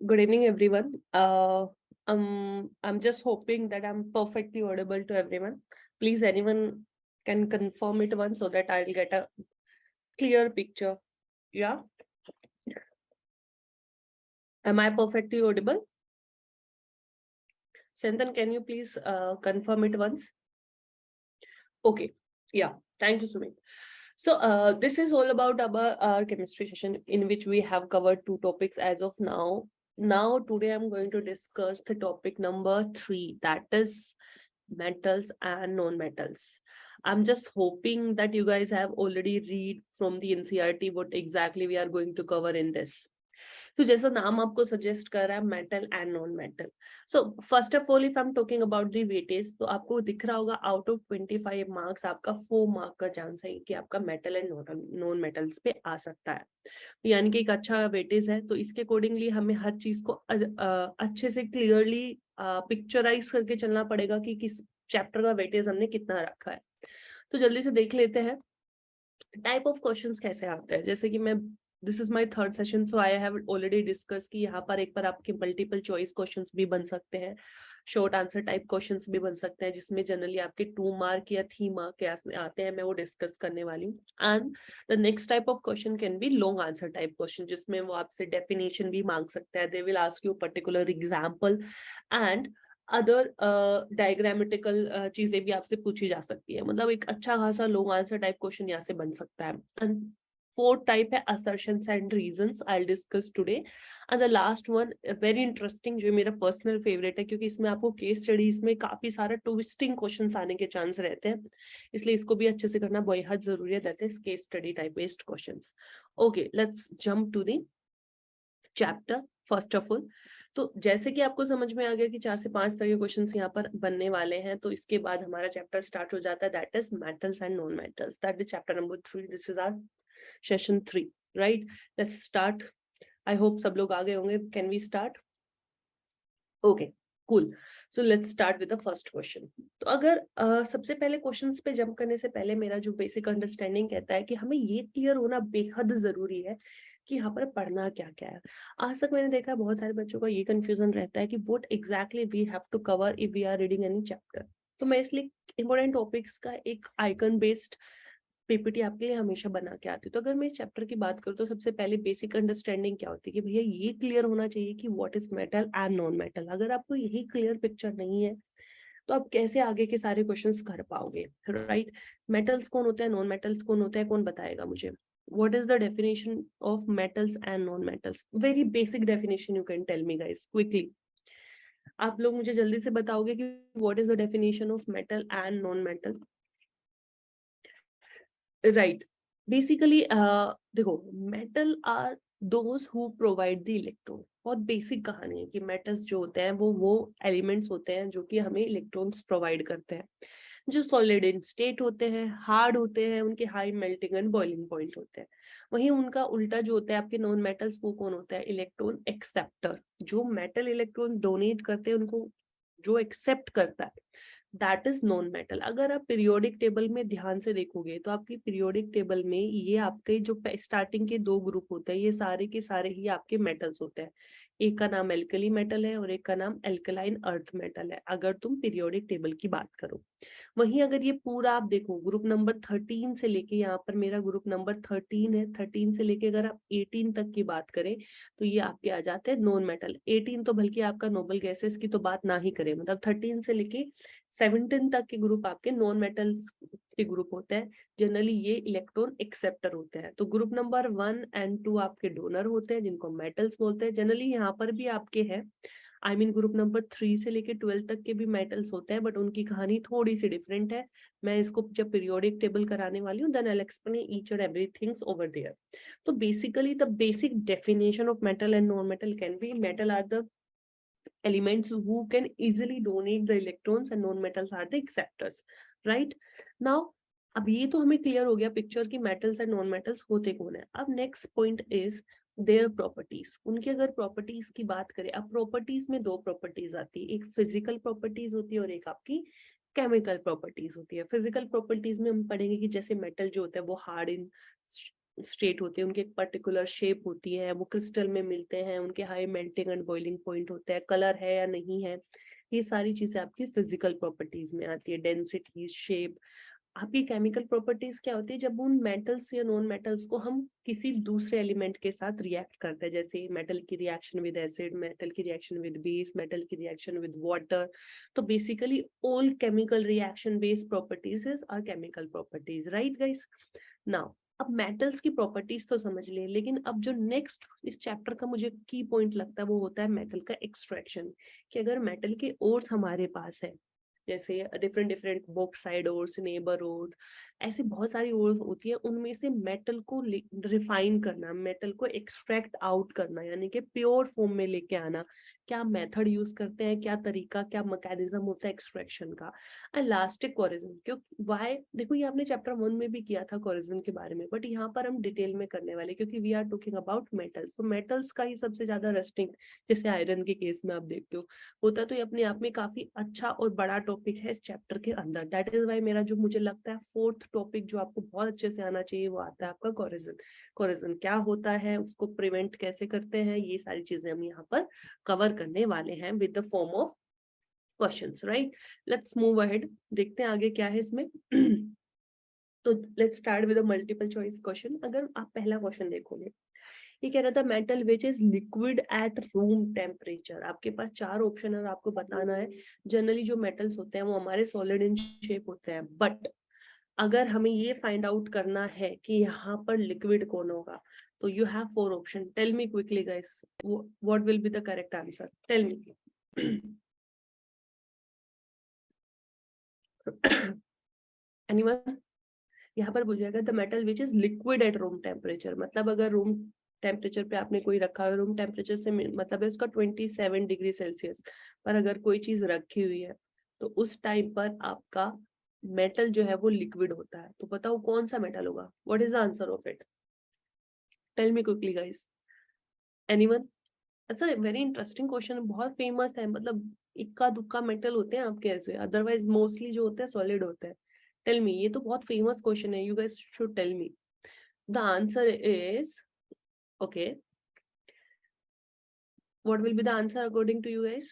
Good evening, everyone. I'm just hoping that I'm perfectly audible to everyone. Please, anyone can confirm it once so that I'll get a clear picture. Yeah. Am I perfectly audible? Sentan, can you please confirm it once? Okay. Yeah. Thank you, Sumit. So this is all about our chemistry session in which we have covered two topics as of now. Now, today I'm going to discuss the topic number 3, that is metals and non-metals. I'm just hoping that you guys have already read from the NCERT what exactly we are going to cover in this. तो जैसा नाम आपको suggest कर रहा है metal and non metal. So first of all if I am talking about the weightage, तो आपको दिख रहा होगा आउट ऑफ 25 मार्क्स आपका 4 मार्क का चांस है कि आपका मेटल एंड नॉन मेटल्स पे आ सकता है. यानी कि एक अच्छा वेटेज है. तो इसके अकॉर्डिंगली हमें हर चीज को अच्छे से क्लियरली पिक्चराइज करके चलना पड़ेगा कि किस चैप्टर का वेटेज हमने कितना रखा है. तो जल्दी से देख लेते हैं टाइप ऑफ क्वेश्चंस कैसे आते हैं. जैसे कि मैं this is my third session, so I have already discuss कि यहाँ पर एक बार आपके मल्टीपल चॉइस क्वेश्चंस भी बन सकते हैं, शॉर्ट आंसर टाइप क्वेश्चंस भी बन सकते हैं जिसमें जनरली आपके 2 मार्क या 3 मार्क के आते हैं. मैं वो डिस्कस करने वाली हूँ. And the next type of question can be long answer type question, जिसमें वो आपसे डेफिनेशन भी मांग सकते हैं. They will ask you particular example and other diagrammatical चीजें भी आपसे पूछी जा सकती है. मतलब एक अच्छा खासा लॉन्ग आंसर टाइप क्वेश्चन यहाँ से बन सकता है. एंड फोर्थ टाइप है assertions and reasons. I'll discuss today. And the last one very interesting, जो मेरा पर्सनल फेवरेट है, क्योंकि इसमें आपको केस स्टडीज में काफी सारा ट्विस्टिंग क्वेश्चंस आने के चांस रहते हैं, इसलिए इसको भी अच्छे से करना बेहद जरूरी है. That is case study type based questions. Okay, let's jump to the chapter. First of all, तो जैसे कि आपको समझ में आ गया कि 4 से 5 तरह के क्वेश्चंस यहाँ पर बनने वाले हैं, तो इसके बाद हमारा चैप्टर स्टार्ट हो जाता है. That is metals and non metals. That is chapter number 3. This is our session 3, right. Let's start. I hope सब लोग आ गए होंगे. Can we start? Okay, cool. So let's start with the first question. तो अगर सबसे पहले questions पे जंप करने से पहले मेरा जो बेसिक अंडरस्टैंडिंग कहता है कि हमें ये क्लियर होना बेहद जरूरी है कि यहाँ पर पढ़ना क्या क्या है. आज तक मैंने देखा बहुत सारे बच्चों का ये कंफ्यूजन रहता है कि what exactly we have to cover if we are reading any chapter. तो मैं इसलिए इंपॉर्टेंट टॉपिक्स का एक आइकन बेस्ड पीपीटी आपके लिए हमेशा बना के आती हूँ. तो अगर मैं इस चैप्टर की बात करूँ तो सबसे पहले बेसिक अंडरस्टैंडिंग क्या होती है कि भैया ये क्लियर होना चाहिए कि what is metal and non metal. अगर आपको यही क्लियर पिक्चर नहीं है तो आप कैसे आगे के सारे क्वेश्चंस कर पाओगे, राइट. मेटल्स कौन होता है, नॉन मेटल्स कौन होता है, कौन बताएगा मुझे? What is the definition of metals and non-metals? Very basic definition you can tell me guys quickly. आप लोग मुझे जल्दी से बताओगे कि what is the definition of metal and non-metal? Right. Basically देखो, metal are those who provide the electron. बहुत basic कहानी है कि मेटल्स जो होते हैं वो एलिमेंट्स होते हैं जो कि हमें इलेक्ट्रॉन्स प्रोवाइड करते हैं, जो सॉलिड इन स्टेट होते हैं, हार्ड होते हैं, उनके high melting and boiling point होते हैं. वहीं उनका उल्टा जो होता है आपके नॉन मेटल्स, वो कौन होता है? Electron acceptor. जो मेटल इलेक्ट्रॉन डोनेट करते हैं उनको जो एक्सेप्ट करता है, दैट इज नॉन मेटल. अगर आप पीरियोडिक टेबल में ध्यान से देखोगे तो आपकी पीरियोडिक टेबल में ये आपके जो स्टार्टिंग के 2 ग्रुप होते हैं, ये सारे के सारे ही आपके मेटल्स होते हैं. एक का नाम एल्कली मेटल है और एक का नाम एल्कलाइन अर्थ मेटल है, अगर तुम पीरियोडिक टेबल की बात करो. वहीं अगर ये पूरा आप देखो, ग्रुप नंबर 13 से लेके, यहाँ पर मेरा ग्रुप नंबर 13 है, 13 से लेके अगर आप 18 तक की बात करें तो ये आपके आ जाते हैं नॉन मेटल. 18 तो बल्कि आपका नोबल गैसेस की तो बात ना ही करें, मतलब 13 से लेके 17 तक के ग्रुप आपके नॉन मेटल्स के ग्रुप होते हैं. जनरली ये इलेक्ट्रॉन एक्सेप्टर होते हैं. तो ग्रुप नंबर 1 एंड 2 आपके डोनर होते हैं जिनको मेटल्स बोलते हैं. जनरली यहाँ पर भी आपके हैं, आई मीन ग्रुप नंबर 3 से लेके 12 तक के भी मेटल्स होते हैं, बट उनकी कहानी थोड़ी सी डिफरेंट है. मैं इसको जब पीरियोडिक टेबल कराने वाली हूँ then I will explain each and everything over there. तो basically the basic definition of metal and non metal can be: metal are the elements who can easily donate the electrons and non-metals are the acceptors, right. Now अब ये तो हमें clear हो गया picture की metals and non metals होते कौन है. अब next point is their properties. उनकी अगर प्रॉपर्टीज की बात करें, अब प्रॉपर्टीज में 2 प्रॉपर्टीज आती है, एक फिजिकल प्रॉपर्टीज होती है और एक आपकी केमिकल प्रॉपर्टीज होती है. फिजिकल प्रॉपर्टीज में हम पढ़ेंगे कि जैसे मेटल जो होता है वो हार्ड इन स्टेट होते हैं, उनकी एक पर्टिकुलर शेप होती है, वो क्रिस्टल में मिलते हैं, उनके high melting and boiling point होते हैं, कलर है या नहीं है, ये सारी चीजें आपकी फिजिकल प्रॉपर्टीज में आती है। Density, shape. आपकी केमिकल प्रॉपर्टीज क्या होती है, जब उन मेटल्स या नॉन मेटल्स को हम किसी दूसरे एलिमेंट के साथ रिएक्ट करते हैं, जैसे मेटल की रिएक्शन विद एसिड, मेटल की रिएक्शन विद बेस, मेटल की रिएक्शन विद वाटर। तो basically all chemical reaction based properties are chemical properties, right guys. Now अब मेटल्स की प्रॉपर्टीज तो समझ लिए, लेकिन अब जो नेक्स्ट इस चैप्टर का मुझे की पॉइंट लगता है वो होता है मेटल का एक्सट्रैक्शन। कि अगर मेटल के ओर्स हमारे पास है, जैसे different different bauxite ores, neighbour ores, ऐसी बहुत सारी ओर्स होती है, उनमें से मेटल को रिफाइन करना, मेटल को एक्सट्रैक्ट आउट करना, यानी कि प्योर फॉर्म में लेके आना, क्या मेथड यूज करते हैं, क्या तरीका, क्या मैकेनिज्म होता है एक्सट्रैक्शन का। एंड लास्ट है कोरिजन। क्यों, व्हाई, देखो ये आपने चैप्टर 1 में भी किया था कोरिजन के बारे में, बट यहाँ पर हम डिटेल में करने वाले, क्योंकि we are talking about metals. तो मेटल्स का ही सबसे ज्यादा रस्टिंग, जैसे आयरन के केस में आप देखते हो होता, तो ये अपने आप में काफी अच्छा और बड़ा टॉपिक है इस चैप्टर के अंदर। दैट इज वाई मेरा जो मुझे लगता है फोर्थ टॉपिक जो आपको बहुत अच्छे से आना चाहिए वो आता है आपका कोरिजन। कोरिजन क्या होता है, उसको प्रिवेंट कैसे करते हैं, ये सारी चीजें हम यहाँ पर कवर करने वाले हैं with the form of questions, right. Let's move ahead, देखते हैं आगे क्या है इसमें। तो let's start with a multiple choice question. अगर आप पहला क्वेश्चन देखोगे, ये कह रहा था metal which is liquid at room temperature. आपके पास 4 ऑप्शन है और आपको बताना है। जनरली जो मेटल्स होते हैं वो हमारे सॉलिड इन शेप होते हैं, बट अगर हमें ये फाइंड आउट करना है कि यहाँ पर लिक्विड कौन होगा, तो you have 4 option. Tell me quickly guys, what will be the correct answer, tell me. Anyone? यहाँ पर पूछेगा the metal which is liquid at room temperature, मतलब अगर रूम टेम्परेचर पे आपने कोई रखा है, रूम टेम्परेचर से मतलब है उसका 27 डिग्री सेल्सियस पर अगर कोई चीज रखी हुई है, तो उस टाइम पर आपका मेटल जो है वो लिक्विड होता है। तो बताओ कौन सा मेटल होगा, what is the answer of it, tell me quickly guys, anyone? अच्छा, वेरी इंटरेस्टिंग क्वेश्चन, बहुत फेमस है, मतलब इक्का दुक्का मेटल होते हैं आपके ऐसे, अदरवाइज मोस्टली जो होते हैं सॉलिड होते हैं। टेल मी, ये तो बहुत फेमस क्वेश्चन है, you guys should tell me. The answer is, okay, what will be the answer according to you guys?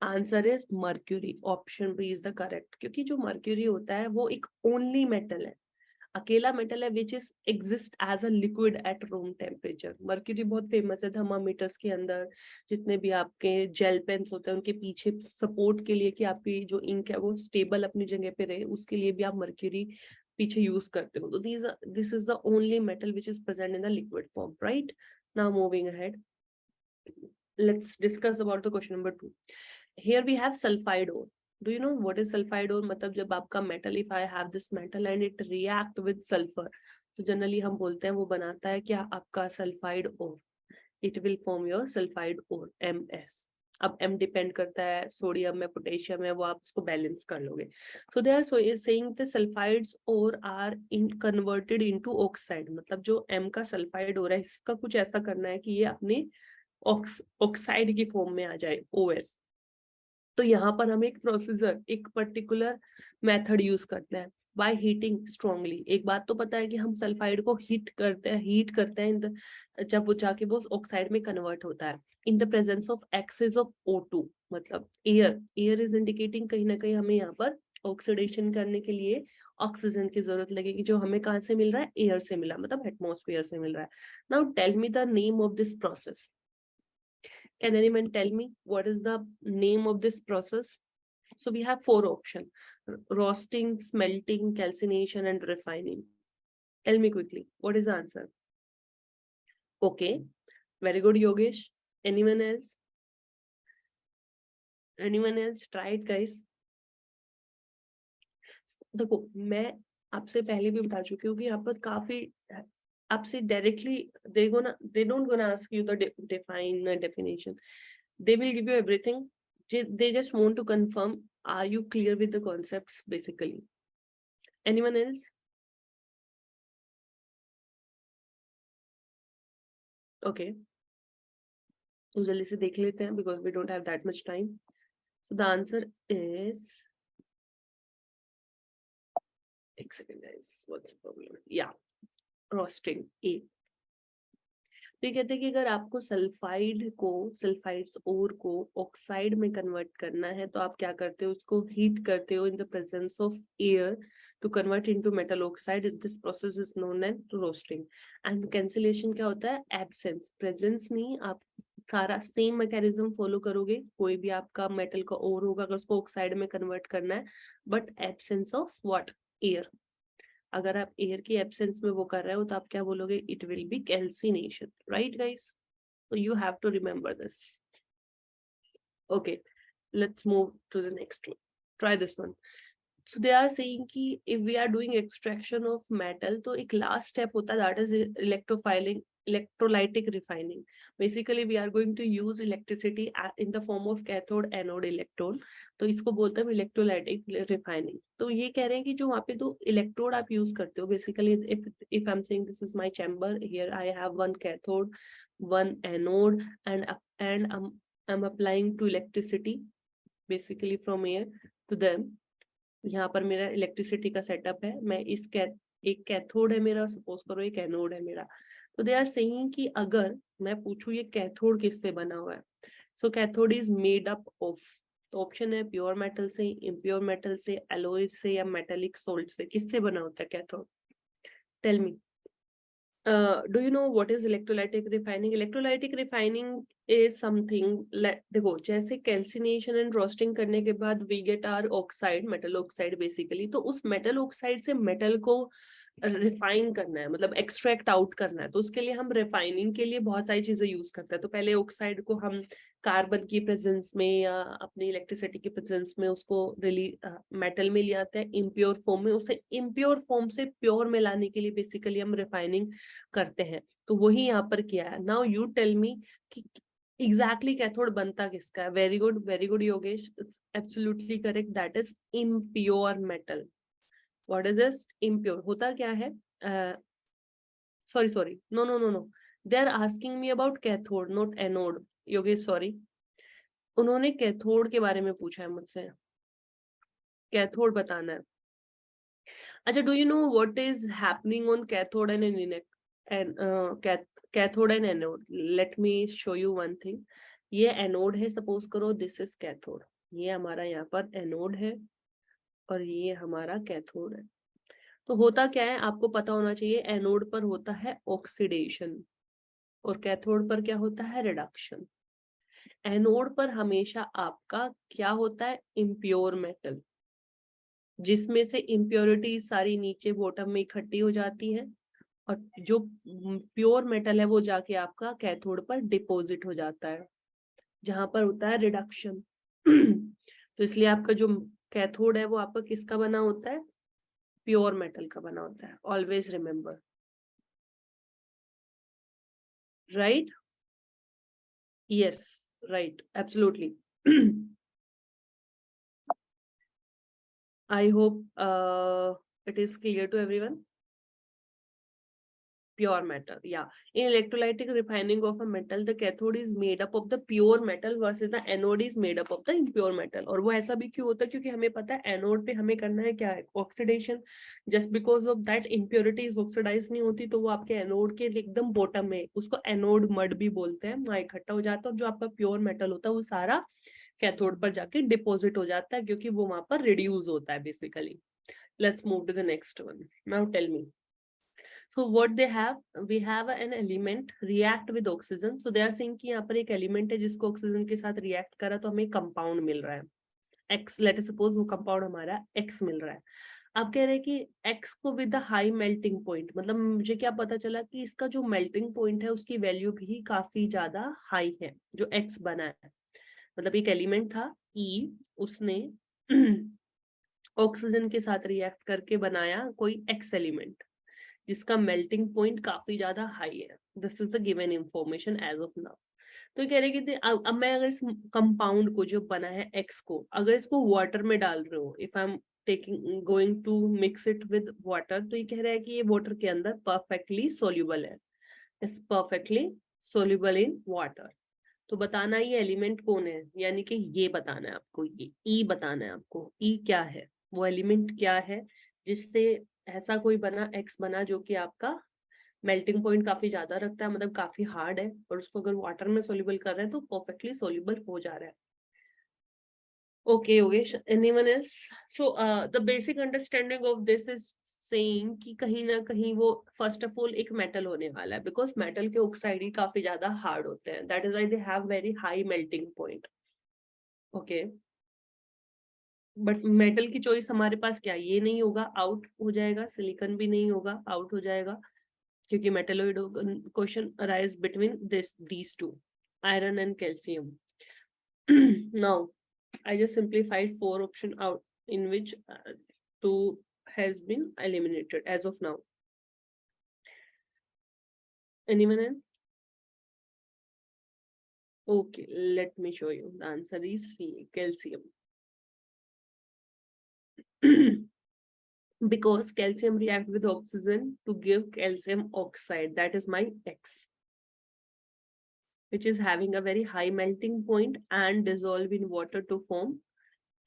Answer is mercury, option B is the correct. क्योंकि जो mercury होता है वो एक ओनली मेटल है, अकेला metal है which is exist as a liquid at room temperature. Mercury बहुत फेमस है थर्मामीटर्स के अंदर, जितने भी आपके जेल पेन्स होते हैं उनके पीछे सपोर्ट के लिए कि आपकी जो इंक है वो स्टेबल अपनी जगह पे रहे, उसके लिए भी आप मर्क्यूरी पीछे यूज करते हो। तो this is the only metal which is present in the liquid form, right. Now moving ahead, let's discuss about the question number 2. Here we have sulfide ore. Do you know what is sulfide ore? मतलब जब आपका metal, if I have this metal and it react with sulfur, तो generally हम बोलते हैं वो बनाता है क्या, आपका sulphide ore. It will form your sulphide ore, MS। अब M डिपेंड करता है सोडियम में, पोटेशियम है, वो आप उसको बैलेंस कर लोगे। So they are saying the sulphides ore are in converted into oxide, मतलब जो M का सल्फाइड ओर है इसका कुछ ऐसा करना है कि ये अपने ऑक्साइड की फॉर्म में आ जाए, OS। तो यहाँ पर हम एक प्रोसीजर, एक पर्टिकुलर मेथड यूज करते हैं, बाय हीटिंग स्ट्रांगली। एक बात तो पता है कि हम सल्फाइड को हीट करते हैं जब वो जाके वो ऑक्साइड में कन्वर्ट होता है in the presence of excess of O2, मतलब एयर इज इंडिकेटिंग कहीं ना कहीं हमें यहाँ पर ऑक्सीडेशन करने के लिए ऑक्सीजन की जरूरत लगेगी, जो हमें कहाँ से मिल रहा है, एयर से मिला, मतलब एटमॉस्फेयर से मिल रहा है। Now tell me the name of this process, can anyone tell me what is the name of this process? So we have 4 options: roasting, smelting, calcination, and refining. Tell me quickly, what is the answer? Okay, very good, Yogesh. Anyone else? Anyone else? Try it, guys. देखो, मैं आपसे पहले भी बता चुकी हूँ कि यहाँ पर काफी आपसे directly they don't gonna ask you the definition. They will give you everything. They just want to confirm, are you clear with the concepts basically? Anyone else? Okay, तो जल्दी से देख लेते हैं because we don't have that much time. So the answer is एक second guys, what's the problem, या roasting ए। तो ये कहते हैं कि अगर आपको सल्फाइड्स ओर को ऑक्साइड में कन्वर्ट करना है तो आप क्या करते हो, उसको हीट करते हो in the presence of air to convert into metal oxide. This process is known as roasting. And calcination क्या होता है, एब्सेंस, प्रेजेंस नहीं, आप सारा सेम मैकेनिज्म फॉलो करोगे, कोई भी आपका मेटल का ओर होगा अगर उसको ऑक्साइड में कन्वर्ट करना है, but absence of what, air. अगर आप एयर की एब्सेंस में वो कर रहे हो तो आप क्या बोलोगे, it will B calcination, right guys? So you have to remember this. Okay, let's move to the next one. Try this one. So they are saying कि if we are doing extraction of metal, तो एक last step होता है, that is electrolytic refining. Basically we are going to use electricity in the form of cathode anode electrode. तो इसको बोलते हैं electrolytic refining. तो ये कह रहे हैं कि जो वहाँ पे दो इलेक्ट्रोड आप यूज करते हो, basically if I'm saying this is my chamber, here I have one cathode, one anode, and I'm applying to electricity basically from here to them. यहाँ पर मेरा इलेक्ट्रिसिटी का सेटअप है, मैं एक कैथोड है मेरा, सपोज करो एक एनोड है मेरा। तो दे आर सेइंग कि अगर मैं पूछूं ये कैथोड किससे बना हुआ है, so cathode is made up of, तो ऑप्शन है प्योर मेटल से, इम्प्योर मेटल से, एलॉयज से, या मेटेलिक सोल्ट से। किससे बना होता है cathode? Tell me. Do you know what is electrolytic refining? Electrolytic refining is something, देखो जैसे कैल्सिनेशन एंड रोस्टिंग करने के बाद we get our oxide, metal oxide basically, तो उस मेटल ऑक्साइड से मेटल को रिफाइन करना है, मतलब एक्सट्रैक्ट आउट करना है, तो उसके लिए हम रिफाइनिंग के लिए बहुत सारी चीजें यूज करते हैं। तो पहले ऑक्साइड को हम कार्बन की प्रेजेंस में या अपनी इलेक्ट्रिसिटी की प्रेजेंस में उसको मेटल में ले आते हैं इम्प्योर फॉर्म में, उसे इम्प्योर फॉर्म से प्योर में लाने के लिए बेसिकली हम रिफाइनिंग करते हैं। तो वही यहाँ पर किया है। नाउ यू टेल मी कि एग्जैक्टली कैथोड बनता किसका है? Very good Yogesh, it's absolutely correct, that is impure metal. What is this impure? होता क्या है, sorry no, they are asking me about cathode not anode. Yogesh sorry, उन्होंने कैथोड के बारे में पूछा है मुझसे, कैथोड बताना है। अच्छा, do you know what is happening on cathode and cathode and anode? Late me show you one thing. ये एनोड है, सपोज करो दिस इज कैथोड, ये हमारा यहाँ पर एनोड है और ये हमारा कैथोड है। तो होता क्या है आपको पता होना चाहिए, एनोड पर होता है ऑक्सीडेशन और कैथोड पर क्या होता है, रिडक्शन। एनोड पर हमेशा आपका क्या होता है, इम्प्योर मेटल, जिसमें से इम्प्योरिटी सारी नीचे बॉटम में इकट्ठी हो जाती है और जो प्योर मेटल है वो जाके आपका कैथोड पर डिपॉजिट हो जाता है, जहां पर होता है रिडक्शन। तो इसलिए आपका जो कैथोड है वो आपका किसका बना होता है, प्योर मेटल का बना होता है। Always remember, right? Yes, right, absolutely. I hope it is clear to everyone. Pure metal, yeah. In electrolytic refining of a metal, the cathode is made up of the pure metal versus the anode is made up of the impure metal. और वो ऐसा भी क्यों होता है, क्योंकि हमें पता है एनोड पे हमें करना है क्या है, oxidation. Just because of that impurities oxidise नहीं होती, तो वो आपके एनोड के एकदम बॉटम में, उसको एनोड मड भी बोलते हैं, वहाँ इकट्ठा हो जाता है। और जो आपका प्योर मेटल होता है वो सारा कैथोड पर जाके डिपॉजिट हो जाता है, क्योंकि वो वहां पर रिड्यूस होता है basically. Let's move to the next one. Now tell me. So what they have, we have an element react with oxygen. So they are saying कि यहाँ पर एक element है जिसको ऑक्सीजन के साथ रिएक्ट करा तो हमें कंपाउंड मिल रहा है X। लेट सपोज वो कंपाउंड हमारा X मिल रहा है। आप कह रहे हैं कि X को with the high melting point, मतलब मुझे क्या पता चला कि इसका जो मेल्टिंग पॉइंट है उसकी वैल्यू भी काफी ज्यादा हाई है, जो X बना है। मतलब एक एलिमेंट था E, उसने ऑक्सीजन के साथ रिएक्ट करके बनाया कोई एक्स एलिमेंट जिसका मेल्टिंग पॉइंट काफी ज्यादा हाई है। This is the given information as of now. तो कह रहे कि अब मैं अगर इस कंपाउंड को जो बना है एक्स को, अगर इसको वाटर में डाल रहे हो, if I am taking going to mix it with water, तो ये कह रहा है कि ये वाटर के अंदर परफेक्टली सोल्यूबल है, it's perfectly soluble in water. तो बताना ये एलिमेंट कौन है, यानी कि ये बताना है आपको, ये ई बताना है आपको। ई क्या है, वो एलिमेंट क्या है जिससे ऐसा कोई बना एक्स बना जो कि आपका मेल्टिंग पॉइंट काफी ज्यादा रखता है, मतलब काफी हार्ड है, और उसको अगर वाटर में सोल्यूबल कर रहे हैं तो परफेक्टली सोल्यूबल हो जा रहा है. Okay, Yogesh, anyone else? So, the basic understanding of this is saying कि कहीं ना कहीं वो first of all एक metal होने वाला है, because metal के oxide ही काफी ज्यादा hard होते हैं. That is why they have very high melting point. Okay. But metal की चॉइस हमारे पास क्या, ये नहीं होगा, आउट हो जाएगा. सिलिकॉन भी नहीं होगा, आउट हो जाएगा, क्योंकि metalloid question arise between these two, iron and calcium. Now I just simplified 4 option out, in which 2 has been eliminated as of now. Anyone else? Okay, let me show you. The answer is C, calcium. Because calcium react with oxygen to give calcium oxide, that is my X, which is having a very high melting point and dissolve in water to form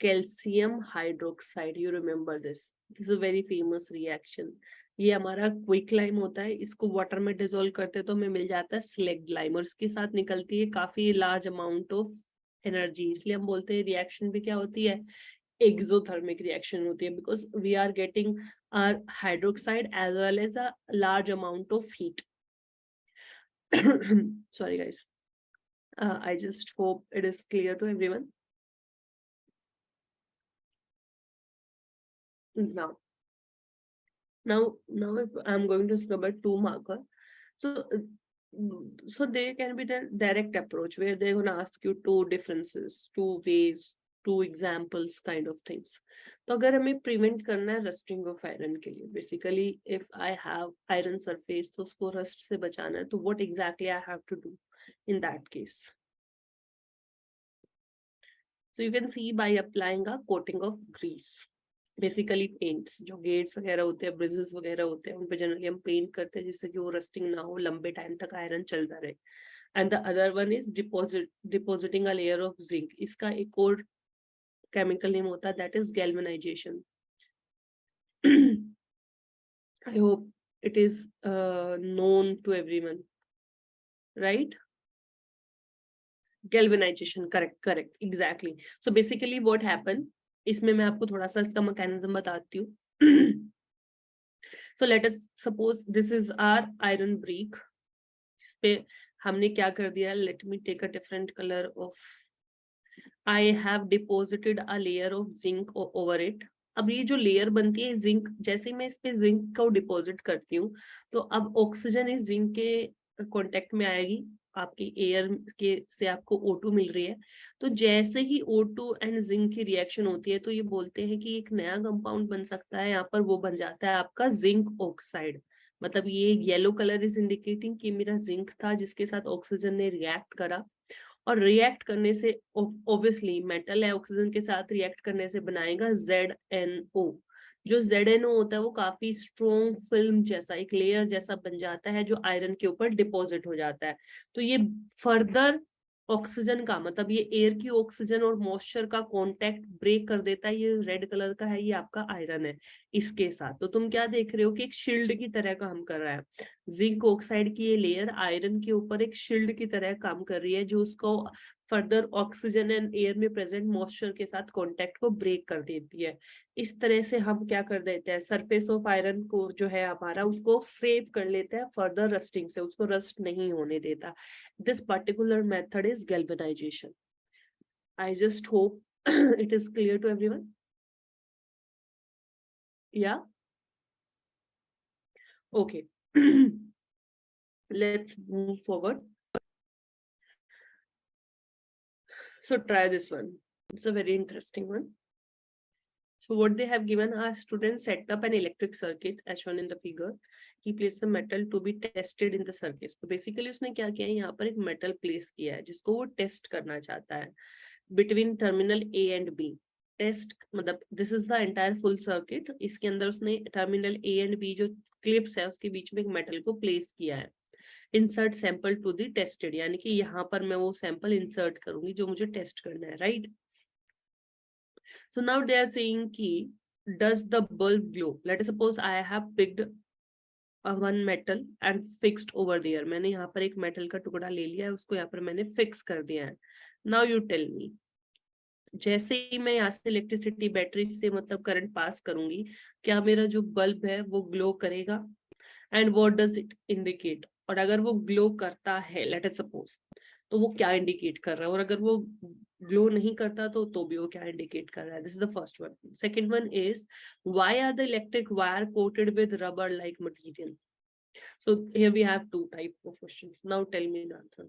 calcium hydroxide. You remember this. This is a very famous reaction. ये हमारा quick lime होता है, इसको water में dissolve करते तो हमें मिल जाता है स्लेग्ड लाइम, और इसके साथ निकलती है काफी लार्ज अमाउंट ऑफ एनर्जी. इसलिए हम बोलते हैं रिएक्शन भी क्या होती है, एक्सोथर्मिक रिएक्शन होती है, because we are getting our hydroxide as well as a large amount of heat. Sorry guys, I just hope it is clear to everyone. Now if I'm going to cover 2 marker. So so there can be the direct approach where they're going to ask you 2 differences, 2 ways, 2 examples kind of things. तो अगर हमें prevent करना है rusting of iron के लिए, basically if I have iron surface तो उसको rust से बचाना है, तो what exactly I have to do in that case? So you can see by applying a coating of grease. Basically paints, जो gets वगैरह होते हैं, ब्रिजेस वगैरह होते हैं, उन पे जनरली हम पेंट करते हैं जिससे कि वो रस्टिंग ना हो, लंबे टाइम तक आयरन चलता रहे. And the other one is depositing a layer of zinc. इसका एक और केमिकल नेम होता है, that is galvanisation. I hope it is known to everyone, right? Galvanization, correct, exactly. So basically what happened, इसमें मैं आपको थोड़ा सा इसका मैकेनिज्म बताती हूँ. So let us suppose this is our iron brick. इस पे हमने क्या कर दिया, let me take a different color of, I have deposited a layer of zinc over it. अब ये जो लेयर बनती है जिंक, जैसे मैं इस पे जिंक को डिपॉजिट करती हूँ तो अब ऑक्सीजन इस जिंक के कांटेक्ट में आएगी, आपकी एयर के से आपको O2 मिल रही है. तो जैसे ही O2 एंड जिंक की रिएक्शन होती है तो ये बोलते हैं कि एक नया कंपाउंड बन सकता है यहाँ पर, वो बन जाता है आपका जिंक ऑक्साइड. मतलब ये येलो कलर इज इंडिकेटिंग कि मेरा जिंक था जिसके साथ ऑक्सीजन ने रिएक्ट करा, और रिएक्ट करने से ऑब्वियसली मेटल है, ऑक्सीजन के साथ रिएक्ट करने से बनाएगा ZNO. जो ZNO होता है वो काफी स्ट्रॉन्ग फिल्म जैसा, एक लेयर जैसा बन जाता है जो आयरन के ऊपर डिपॉजिट हो जाता है. तो ये फर्दर ऑक्सीजन का, मतलब ये एयर की ऑक्सीजन और मॉइस्चर का कांटेक्ट ब्रेक कर देता है. ये रेड कलर का है, ये आपका आयरन है इसके साथ. तो तुम क्या देख रहे हो कि एक शील्ड की तरह काम कर रहा है. जिंक ऑक्साइड की ये लेयर आयरन के ऊपर एक शील्ड की तरह काम कर रही है, जो उसको फर्दर ऑक्सीजन एंड एयर में प्रेजेंट मॉइस्चर के साथ कांटेक्ट को ब्रेक कर देती है. इस तरह से हम क्या कर देते हैं, सरफेस ऑफ आयरन को जो है हमारा, उसको सेव कर लेते हैं फर्दर रस्टिंग से, उसको रस्ट नहीं होने देता. This particular method is galvanisation. I just hope it is clear to everyone. Yeah, okay. Let's move forward. So try this one. It's a very interesting one. So what they have given, our students set up an electric circuit as shown in the figure. He placed the metal to be tested in the circuit. So basically उसने क्या किया है, यहाँ पर एक metal place किया है जिसको वो test करना चाहता है between terminal A and B. Test मतलब this is the entire full circuit. इसके अंदर उसने terminal A and B जो clips है उसके बीच में एक metal को place किया है. Insert sample to the tested, यानी कि यहाँ पर मैं वो sample insert करूंगी जो मुझे test करना है, right? So now they are saying कि does the bulb glow? Let us suppose I have picked one metal and fixed over there. मैंने यहाँ पर एक metal का टुकड़ा ले लिया है, उसको यहाँ पर मैंने fix कर दिया है. Now you tell me, जैसे ही मैं यहाँ से इलेक्ट्रिसिटी बैटरी से मतलब करंट पास करूंगी, क्या मेरा जो बल्ब है वो ग्लो करेगा? And what does it indicate? और अगर वो ग्लो करता है, लेट अस सपोज, तो वो क्या इंडिकेट कर रहा है? और अगर वो ग्लो नहीं करता तो भी वो क्या इंडिकेट कर रहा है? This is the first one. Second one is, why are the electric wire coated with rubber like material? So here we have two type of questions. Now tell me an answer.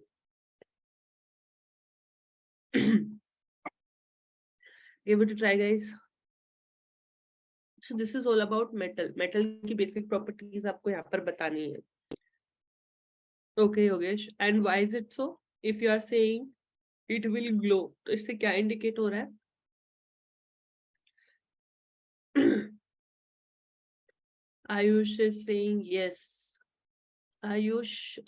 Give it a try, guys. So this is all about metal. Metal की basic properties आपको यहाँ पर बतानी है. Okay, Yogesh. And why is it so? If you are saying it will glow, तो इससे क्या indicate हो रहा है? Ayush is saying yes. Ayush,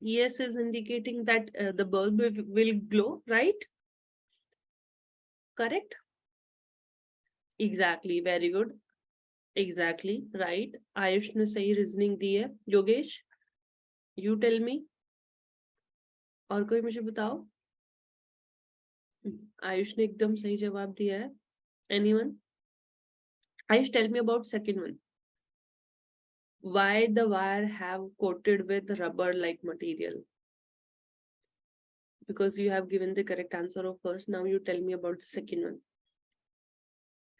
yes is indicating that the bulb will glow, right? Correct? Exactly. Very good. Exactly. Right. Ayush ने सही reasoning दी है. Yogesh, you tell me. और कोई मुझे बताओ. आयुष ने एकदम सही जवाब दिया है. Anyone? Ayush, tell me about second one. Why the wire have coated with rubber like material? Because you have given the correct answer of first. Now you tell me about the second one.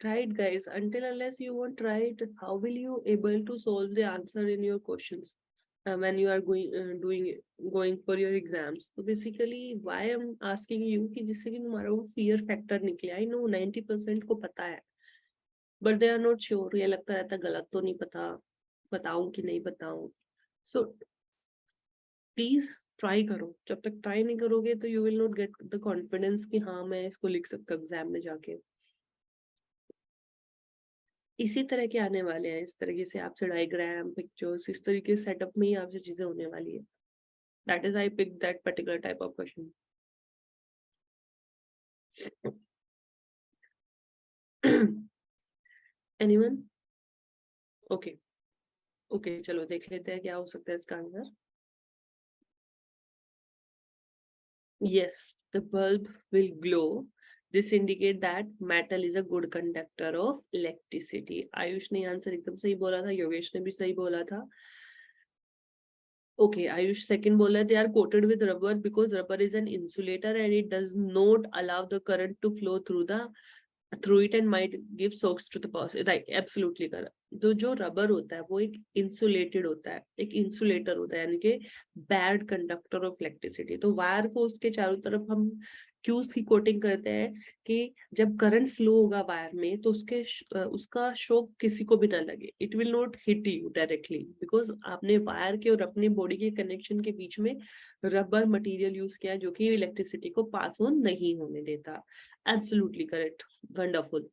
Right, guys. Until unless you won't try it, how will you able to solve the answer in your questions when you are going for your exams? So basically, why I'm asking you कि जिससे कि तुम्हारा वो fear factor निकले. I know 90% को पता है, but they are not sure. ये लगता रहता गलत तो नहीं पता, बताऊं कि नहीं बताऊं. So please ट्राई करो. जब तक ट्राई नहीं करोगे तो you will not get the confidence कि हाँ मैं इसको लिख सकता हूँ एग्जाम में जाके. इसी तरह के आने वाले हैं, इस तरीके से आपसे डायग्राम, पिक्चर्स, इस तरीके से सेटअप में ही आपसे चीजें होने वाली है. That is I pick that particular type of question. Anyone? Okay okay, चलो देख लेते हैं क्या हो सकता है इसका answer. Yes, the bulb will glow. This indicate that metal is a good conductor of electricity. Ayush ने आंसर एकदम सही बोला था, योगेश ने भी सही बोला था. Okay, Ayush second बोला, they are coated with rubber because rubber is an insulator and it does not allow the current to flow through it and might give shocks to the person. Right, absolutely correct. तो जो rubber होता है वो एक insulated होता है, एक insulator होता है, यानी कि बैड कंडक्टर ऑफ इलेक्ट्रिसिटी. तो वायर को उसके चारों तरफ हम क्यों उसकी कोटिंग करते हैं कि जब करंट फ्लो होगा वायर में तो उसका शॉक किसी को भी ना लगे. It will not hit you directly because आपने वायर के और अपने बॉडी के कनेक्शन के बीच में रबर मटेरियल यूज किया जो कि इलेक्ट्रिसिटी को पास ऑन नहीं होने देता. Absolutely correct. वंडरफुल.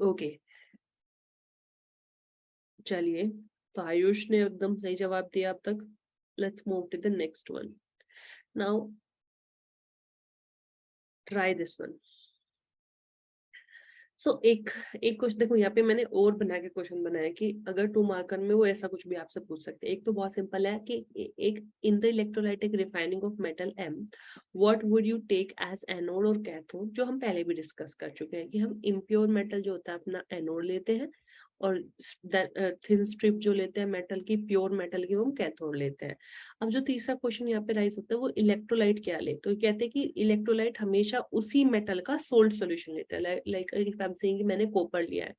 ओके, चलिए, तो आयुष ने एकदम सही जवाब दिया अब तक. Let's move to the next one. Now try this one. So एक क्वेश्चन देखो, यहाँ पे मैंने और बना के क्वेश्चन बनाया कि अगर 2 मार्कर में वो ऐसा कुछ भी आपसे पूछ सकते हैं. एक तो बहुत सिंपल है कि एक in the electrolytic refining of metal M what would you take as anode और कैथोड, जो हम पहले भी डिस्कस कर चुके हैं कि हम इम्प्योर मेटल जो होता है अपना एनोड लेते हैं और थिन स्ट्रिप जो लेते हैं मेटल की, प्योर मेटल की, वो हम कैथोड लेते हैं. अब जो तीसरा क्वेश्चन यहाँ पे राइज होता है वो इलेक्ट्रोलाइट क्या ले, तो कहते हैं कि इलेक्ट्रोलाइट हमेशा उसी मेटल का सोल्ट सॉल्यूशन लेता है. Like if I am saying कि मैंने कॉपर लिया है,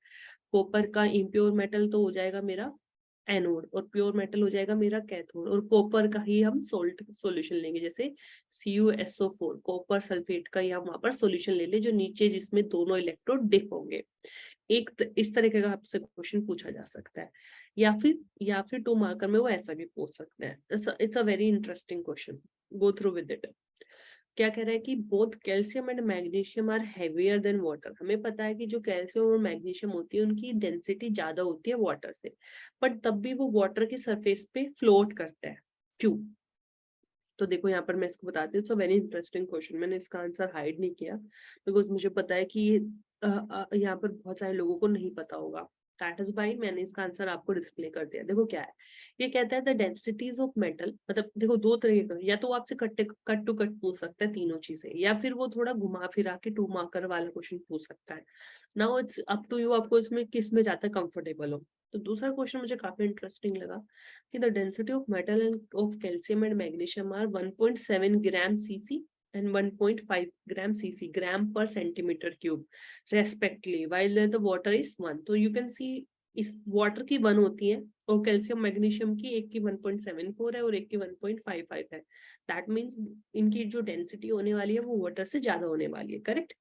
कॉपर का इम्प्योर मेटल तो हो जाएगा मेरा एनोड और प्योर मेटल हो जाएगा मेरा कैथोड, और कॉपर का ही हम सोल्ट सॉल्यूशन लेंगे, जैसे CuSO4 कॉपर सल्फेट का ही हम वहां पर सॉल्यूशन ले लें जो नीचे जिसमें दोनों इलेक्ट्रोड डिप होंगे. इस तरीके का आपसे क्वेश्चन पूछा जा सकता है, या फिर 2 मार्कर में वो ऐसा भी पूछ सकते हैं. It's a very interesting question, go through with it. क्या कह रहा है कि both calcium and magnesium are heavier than water. हमें पता है कि जो कैल्शियम और मैग्नीशियम होती है उनकी डेंसिटी ज्यादा होती है वाटर से, बट तब भी वो वाटर की सरफेस पे फ्लोट करता है. क्यों? तो देखो यहाँ पर मैं इसको बताती हूँ. It's a very interesting question. मैंने इसका आंसर हाइड नहीं किया बिकॉज मुझे पता है कि यहाँ पर बहुत सारे लोगों को नहीं पता होगा, दैट इज वाई मैंने इसका आंसर आपको डिस्प्ले कर दिया। देखो क्या है, ये कहता है द डेंसिटीज ऑफ मेटल, मतलब देखो दो तरह का, या तो वो आपसे कट टू कट पूछ सकता है तीनों चीजें, या फिर वो थोड़ा घुमा फिरा के 2 मार्कर वाला क्वेश्चन पूछ सकता है। Now it's up to you, आपको इसमें किस में ज्यादा कंफर्टेबल हो। तो दूसरा क्वेश्चन मुझे काफी इंटरेस्टिंग लगा कि the density of metal and of calcium and magnesium are 1.7 gram cc and 1.5 gram cc, gram per centimeter cube respectively, while the water is 1. तो you can see इस वाटर की 1 होती है और कैल्शियम मैग्नीशियम की एक की 1.74 है और एक की 1.55 है। दैट मीन्स इनकी जो डेंसिटी होने वाली है वो वाटर से ज्यादा होने वाली है, correct,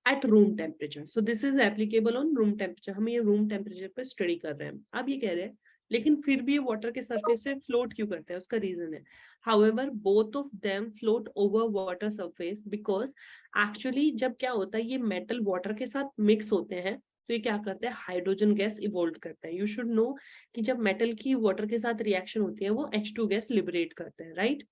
eight room temperature. So this is applicable on room temperature, हम ये रूम टेम्परेचर पर स्टडी कर रहे हैं। अब ये कह रहे हैं लेकिन फिर भी ये वाटर के सरफेस से फ्लोट क्यों करते हैं, उसका रीजन है however both of them float over water surface because actually जब क्या होता है ये मेटल वाटर के साथ मिक्स होते हैं तो ये क्या करते हैं, हाइड्रोजन गैस इवोल्व करते हैं। यू शुड नो कि जब मेटल की वाटर के साथ रिएक्शन होती है वो H2 गैस लिबरेट करते हैं, right.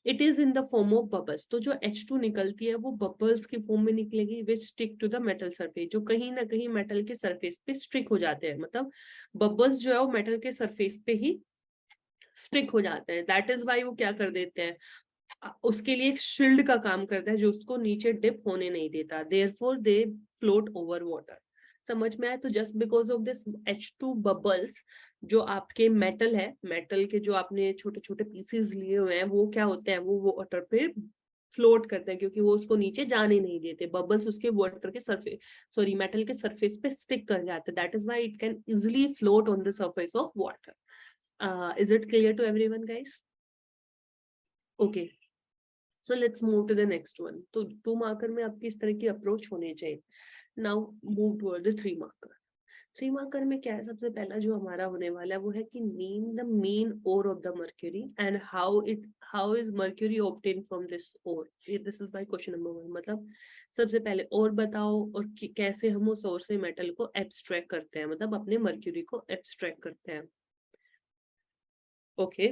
It is in the form of bubbles, तो जो H2 निकलती है वो बबल्स की फॉर्म में निकलेगी which stick to the metal surface, जो कहीं ना कहीं मेटल के सरफेस पे स्टिक हो जाते हैं, मतलब बबल्स जो है वो मेटल के सरफेस पे ही स्टिक हो जाते हैं। दैट इज वाई वो क्या कर देते हैं, उसके लिए एक शील्ड का काम करता है जो उसको नीचे डिप होने नहीं देता, therefore they float over water. समझ में आया। तो just because of this H2 bubbles, जो आपके मेटल है, मेटल के जो आपने छोटे छोटे पीसेस लिए हुए हैं वो क्या होते हैं, वो वाटर पे फ्लोट करते हैं क्योंकि वो उसको नीचे जाने नहीं देते, बबल्स उसके वाटर के सरफेस, सॉरी मेटल के सरफेस पे स्टिक कर जाते हैं। That is why it can easily float on the surface of water. Is it clear to everyone, guys? Okay, so let's move to the next one. तो 2 marker में आपकी इस तरह की अप्रोच होनी चाहिए। Now move toward the 3 marker. 3 marker में क्या है, सबसे पहला जो हमारा होने वाला है वो है कि name the main ore of the mercury and how is mercury obtained from this ore. This is my question number 1, मतलब सबसे पहले और बताओ और कैसे हम उस ore से मेटल को एब्स्ट्रैक्ट करते हैं, मतलब अपने मर्क्यूरी को एब्स्ट्रैक्ट करते हैं। ओके,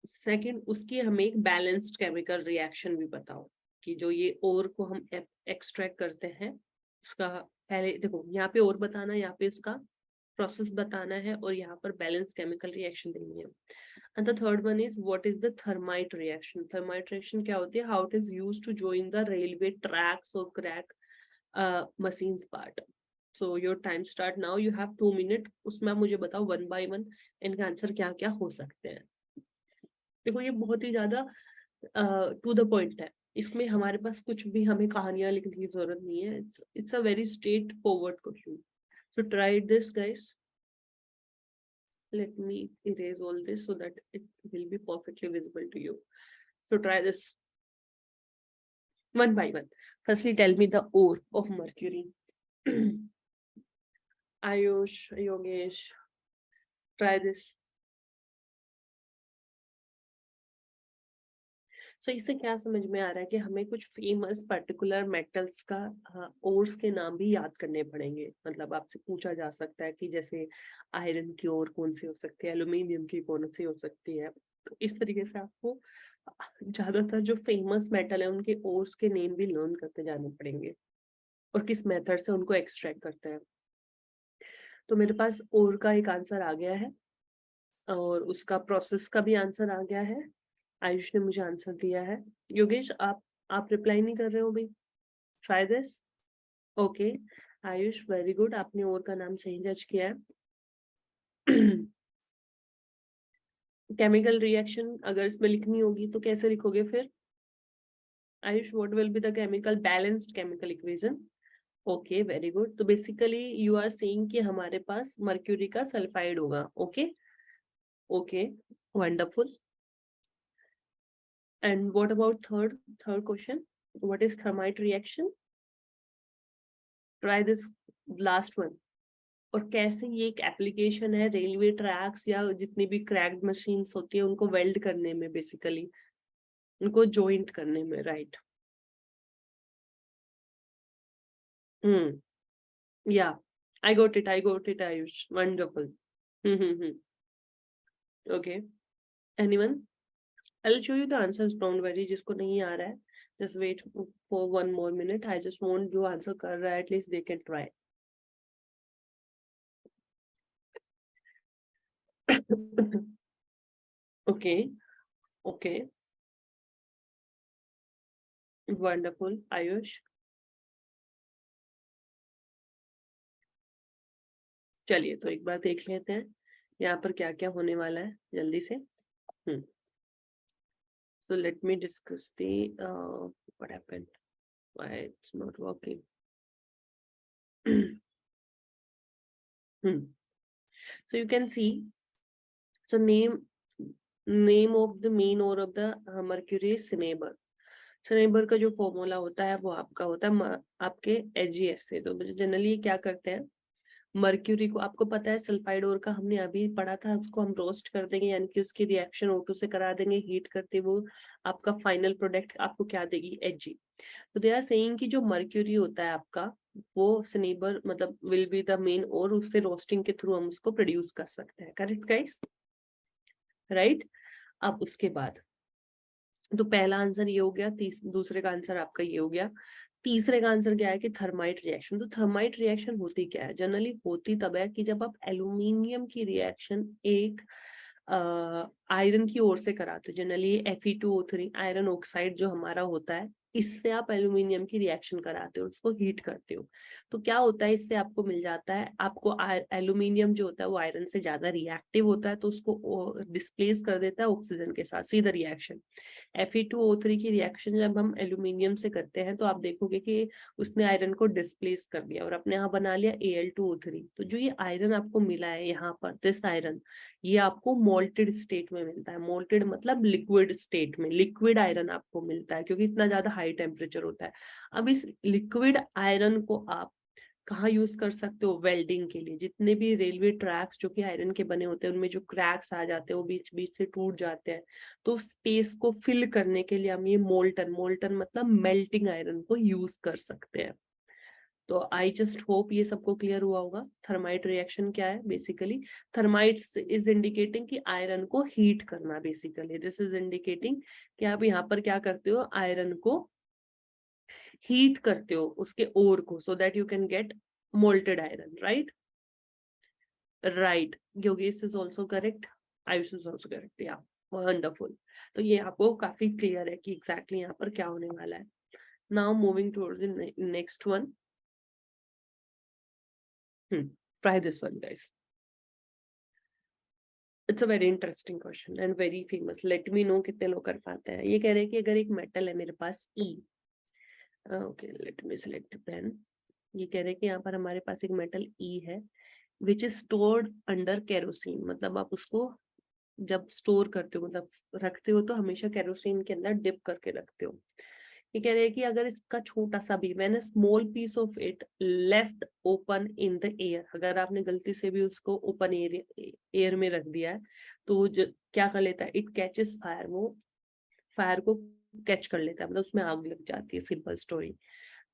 सेकंड उसकी हमें एक बैलेंस्ड केमिकल रिएक्शन भी बताओ कि जो ये ओर को हम एक्सट्रैक्ट करते हैं उसका, पहले देखो यहाँ पे और बताना, यहाँ पे उसका प्रोसेस बताना है और यहाँ पर बैलेंस केमिकल रिएक्शन देनी है। And the third one is what is the thermite reaction. Thermite reaction क्या होती है, how it is used to join the railway tracks और crack machines part. So your time start now, you have 2 minute, उसमें आप मुझे बताओ 1 bye 1 इनके answer क्या क्या हो सकते हैं। देखो ये बहुत ही ज्यादा टू द पॉइंट है, इसमें हमारे पास कुछ भी हमें कहानियां लिखने की जरूरत नहीं है। It's a very straight forward question, so try this guys. Let me erase all this so that it will be perfectly visible to you. So try this one by one. Firstly, tell me the ore of mercury. Ayush, Yogesh, try this. सो इससे क्या समझ में आ रहा है कि हमें कुछ famous particular metals का ओर्स के नाम भी याद करने पड़ेंगे। मतलब आपसे पूछा जा सकता है कि जैसे आयरन की ओर कौन सी हो सकती है, एल्यूमिनियम की कौन सी हो सकती है। तो इस तरीके से आपको ज्यादातर जो फेमस मेटल है उनके ओर्स के नेम भी लर्न करते जाने पड़ेंगे और किस मेथड से उनको एक्सट्रैक्ट करते हैं। तो मेरे पास ओर का एक आंसर आ गया है और उसका प्रोसेस का भी आंसर आ गया है। आयुष ने मुझे आंसर दिया है। योगेश आप रिप्लाई नहीं कर रहे हो भाई, try this. Okay Ayush, very good, आपने और का नाम सही जज किया है। केमिकल रिएक्शन अगर इसमें लिखनी होगी तो कैसे लिखोगे फिर Ayush, what will be the chemical balanced chemical equation. Okay very good, तो बेसिकली यू आर सेइंग कि हमारे पास मर्क्यूरी का सल्फाइड होगा। Okay okay wonderful. And what about third question? What is thermite reaction? Try this last one. और कैसे ये एक application है रेलवे ट्रैक्स या जितनी भी क्रैक्ड मशीन्स होती है उनको वेल्ड करने में, बेसिकली उनको जॉइंट करने में, राइट। या I got it Ayush, wonderful. Okay anyone, I will show you the answers, don't worry, जिसको नहीं आ रहा है Just wait for 1 more minute. I just want जो answer कर रहा है at least they can try. Okay, okay, wonderful. Ayush, चलिए तो एक बार देख लेते हैं यहाँ पर क्या क्या होने वाला है जल्दी से. So let me discuss the what happened, why it's not working. So you can see, so name of the main ore of the mercury is cinnabar. cinnabar का जो फॉर्मूला होता है वो आपका होता है आपके AgS से. तो जनरली क्या करते हैं, मर्क्यूरी को, आपको पता है सल्फाइड ओर का हमने अभी पढ़ा था, उसको हम रोस्ट कर देंगे यानी कि उसकी रिएक्शन O2 से करा देंगे, हीट करते वो आपका फाइनल प्रोडक्ट आपको क्या देगी, Ag. तो दे आर सेइंग कि जो मर्क्यूरी होता है आपका वो सिनेबर मतलब विल बी द मेन, और उससे रोस्टिंग के थ्रू हम उसको प्रोड्यूस कर सकते हैं. Correct guys, right. अब उसके बाद तो पहला आंसर ये हो गया, दूसरे का आंसर आपका ये हो गया. तीसरे का आंसर क्या है कि थर्माइट रिएक्शन. तो थर्माइट रिएक्शन होती क्या है, जनरली होती तब है कि जब आप एल्यूमिनियम की रिएक्शन एक आयरन की ओर से कराते हो. जनरली Fe2O3 आयरन ऑक्साइड जो हमारा होता है, इससे आप एल्यूमिनियम की रिएक्शन कराते हो, उसको हीट करते हो. तो क्या होता है, इससे आपको मिल जाता है, आपको एल्यूमिनियम जो होता है वो आयरन से ज्यादा रिएक्टिव होता है, तो उसको डिस्प्लेस कर देता है ऑक्सीजन के साथ, सीधा रिएक्शन. Fe2O3 की रिएक्शन जब हम एल्यूमिनियम से करते हैं तो आप देखोगे कि उसने आयरन को डिस्प्लेस कर दिया और अपने यहाँ बना लिया Al2O3. तो जो ये आयरन आपको मिला है यहाँ पर, दिस आयरन, ये आपको मोल्टेड स्टेट में मिलता है. मोल्टेड मतलब लिक्विड स्टेट में, लिक्विड आयरन आपको मिलता है क्योंकि इतना ज्यादा हाई टेम्परेचर होता है. अब इस लिक्विड आयरन को आप कहाँ यूज कर सकते हो, वेल्डिंग के लिए. जितने भी रेलवे ट्रैक्स जो कि आयरन के बने होते हैं उनमें जो क्रैक्स आ जाते हैं वो बीच बीच से टूट जाते हैं, तो स्पेस को फिल करने के लिए हम ये मोल्टन मतलब मेल्टिंग आयरन को यूज कर सकते हैं. तो आई जस्ट होप ये सबको क्लियर हुआ होगा. थर्माइट रिएक्शन क्या है बेसिकली, थर्माइट्स इज इंडिकेटिंग कि आयरन को हीट करना. बेसिकली दिस इज इंडिकेटिंग कि आप यहाँ पर क्या करते हो, आयरन को हीट करते हो उसके ओर को, so that you can get molted iron. Right, right. Yogesh is also correct, Ayush is also correct. या वंडरफुल. तो ये आपको काफी क्लियर है कि एग्जैक्टली यहाँ पर क्या होने वाला है. Now moving towards the next one. Try this one, guys. It's a very interesting question and very famous. Let me know कितने लोग कर पाते हैं. ये कह रहे हैं कि अगर एक मेटल है मेरे पास E, okay, let me select the pen. ये कह रहे हैं कि यहाँ पर हमारे पास एक मेटल E है which is stored under kerosene. मतलब आप उसको जब स्टोर करते हो, मतलब रखते हो, तो हमेशा केरोसिन के अंदर डिप करके रखते हो. ये कह रहे हैं कि अगर इसका छोटा सा भी, when a small piece of it left open in the air, अगर आपने गलती से भी उसको ओपन एयर में रख दिया है तो क्या कर लेता है, इट कैचेस फायर. वो फायर को कैच कर लेता है, मतलब उसमें आग लग जाती है. Simple story.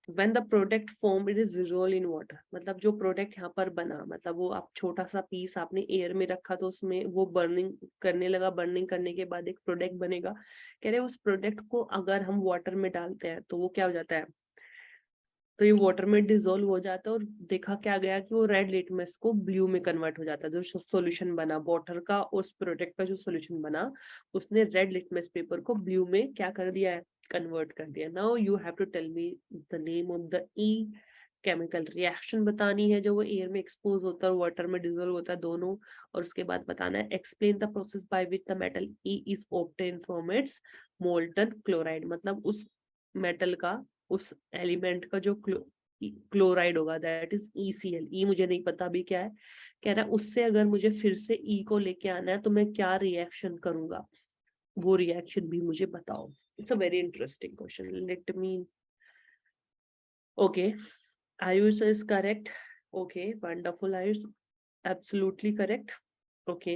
When the product formed it is dissolved in water. मतलब जो प्रोडक्ट यहाँ पर बना, मतलब वो आप छोटा सा पीस आपने एयर में रखा तो उसमें वो बर्निंग करने लगा, बर्निंग करने के बाद एक प्रोडक्ट बनेगा. कह रहे उस प्रोडक्ट को अगर हम वाटर में डालते हैं तो वो क्या हो जाता है, तो ये वाटर में डिसॉल्व हो जाता है. और देखा क्या गया कि वो रेड लिटमस को ब्लू में कन्वर्ट हो जाता है. जो सॉल्यूशन बना वाटर का, उस प्रोडक्ट का जो सॉल्यूशन बना, उसने रेड लिटमस पेपर को ब्लू में क्या कर दिया है, कन्वर्ट कर दिया. Now you have to tell me the name of the ई केमिकल रिएक्शन बतानी है जो वो एयर में एक्सपोज होता है और वाटर में डिसॉल्व होता है, दोनों. और उसके बाद बताना है explain the process by which the metal E is obtain from its molten chloride. मतलब उस मेटल का, उस एलिमेंट का जो क्लोराइड होगा, दैट इज ECl. ई मुझे नहीं पता अभी क्या है. कह रहा है उससे अगर मुझे फिर से ई को लेके आना है तो मैं क्या रिएक्शन करूंगा, वो रिएक्शन भी मुझे बताओ. It's a very interesting question. Let me. Okay, Ayush is correct. Okay, wonderful, Ayush. Absolutely correct. Okay.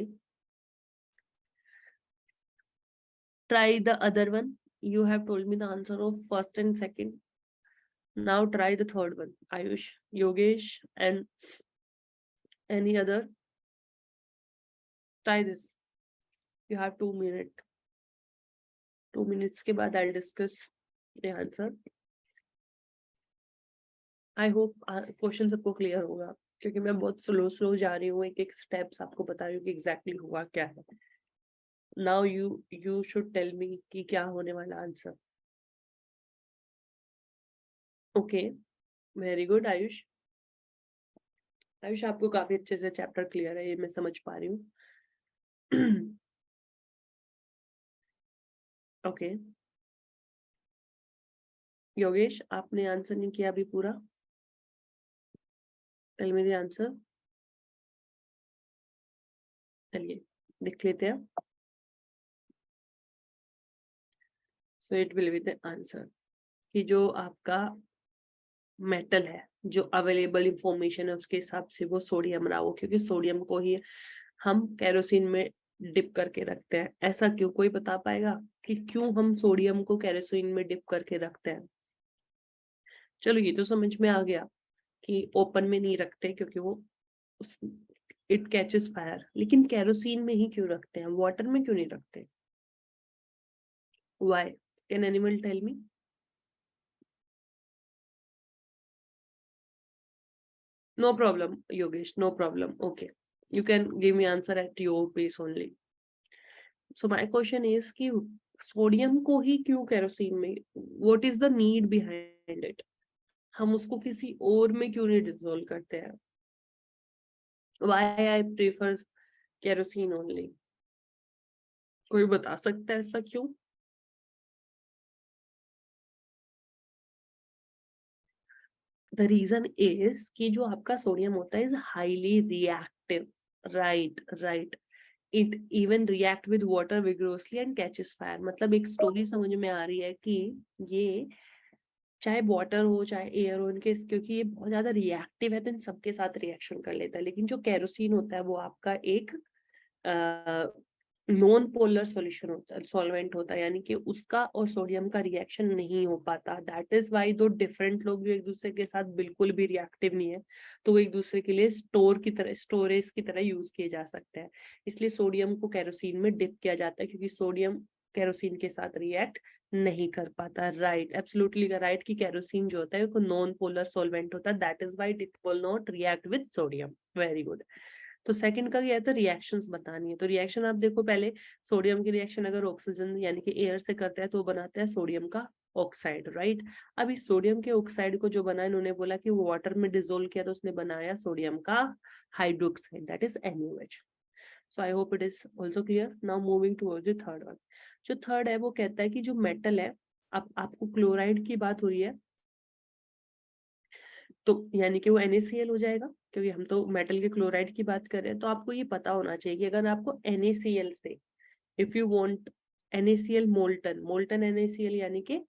Try the other one. You have told me the answer of first and second. Now try the third one. Ayush, Yogesh, and any other. Try this. You have 2 minutes. 2 minutes के बाद I'll discuss ये answer. I hope question सबको clear होगा, क्योंकि मैं बहुत slow slow जा रही हूँ, एक एक स्टेप्स आपको बता रही हूँ कि एग्जैक्टली हुआ क्या है। Now you should tell me कि क्या होने वाला answer. Okay, very good Ayush. Ayush आपको काफी अच्छे से चैप्टर क्लियर है, ये मैं समझ पा रही हूँ। ओके योगेश, आपने आंसर नहीं किया अभी पूरा। Tell me the answer. चलिए लिख लेते हैं। So it will be the answer कि जो आपका मेटल है, जो अवेलेबल इंफॉर्मेशन है उसके हिसाब से वो सोडियम रहा हो, क्योंकि सोडियम को ही हम केरोसिन में डिप करके रखते हैं। ऐसा क्यों, कोई बता पाएगा कि क्यों हम सोडियम को केरोसिन में डिप करके रखते हैं? चलो ये तो समझ में आ गया कि ओपन में नहीं रखते क्योंकि वो इट कैचेस फायर, लेकिन केरोसिन में ही क्यों रखते हैं, वाटर में क्यों नहीं रखते? Why? Can animal tell me? No problem, Yogesh, no problem. Okay. You can give me answer at your pace only. So my question is कि सोडियम को ही क्यों केरोसिन में, what is the need behind it? हम उसको किसी और में क्यों नहीं डिसॉल्व करते हैं? Why I prefer kerosene only? कोई बता सकता है ऐसा क्यों? The reason is कि जो आपका सोडियम होता है is highly reactive. Right, right. It even react with water vigorously and catches fire. मतलब एक स्टोरी समझ में आ रही है कि ये चाहे वाटर हो चाहे एयर हो, इनके क्योंकि ये बहुत ज्यादा रिएक्टिव है तो इन सबके साथ रिएक्शन कर लेता है। लेकिन जो केरोसिन होता है वो आपका एक नॉन पोलर सॉल्यूशन होता है, सॉल्वेंट होता है, यानी कि उसका और सोडियम का रिएक्शन नहीं हो पाता। दैट इज वाई दो डिफरेंट लोग जो एक दूसरे के साथ बिल्कुल भी रिएक्टिव नहीं है, तो वो एक दूसरे के लिए स्टोरेज की तरह यूज किए जा सकते हैं। इसलिए सोडियम को केरोसिन में डिप किया जाता है, क्योंकि सोडियम केरोसिन के साथ रिएक्ट नहीं कर पाता। राइट, एब्सोल्युटली राइट कि केरोसिन जो होता है वो नॉन पोलर सॉल्वेंट होता है, that is why it will not react with sodium. Very good. तो सेकंड का क्या है, तो रिएक्शंस बतानी है। तो रिएक्शन आप देखो पहले, सोडियम की रिएक्शन अगर ऑक्सीजन यानी कि एयर से करते हैं तो बनाते हैं सोडियम का ऑक्साइड, राइट। अब इस सोडियम के ऑक्साइड को जो बना, इन्होंने बोला कि वो वाटर में डिसोल्व किया तो उसने बनाया सोडियम का hydroxide, that is NaOH। So I hope it is also clear. Now moving towards the third one. जो थर्ड है वो कहता है कि जो मेटल है, अब आपको क्लोराइड की बात हो रही है तो यानी कि वो NaCl हो जाएगा, क्योंकि हम तो मेटल के क्लोराइड की बात कर रहे हैं। तो आपको ये पता होना चाहिए कि अगर आपको NaCl से, if you want NaCl molten, molten NaCl यानी कि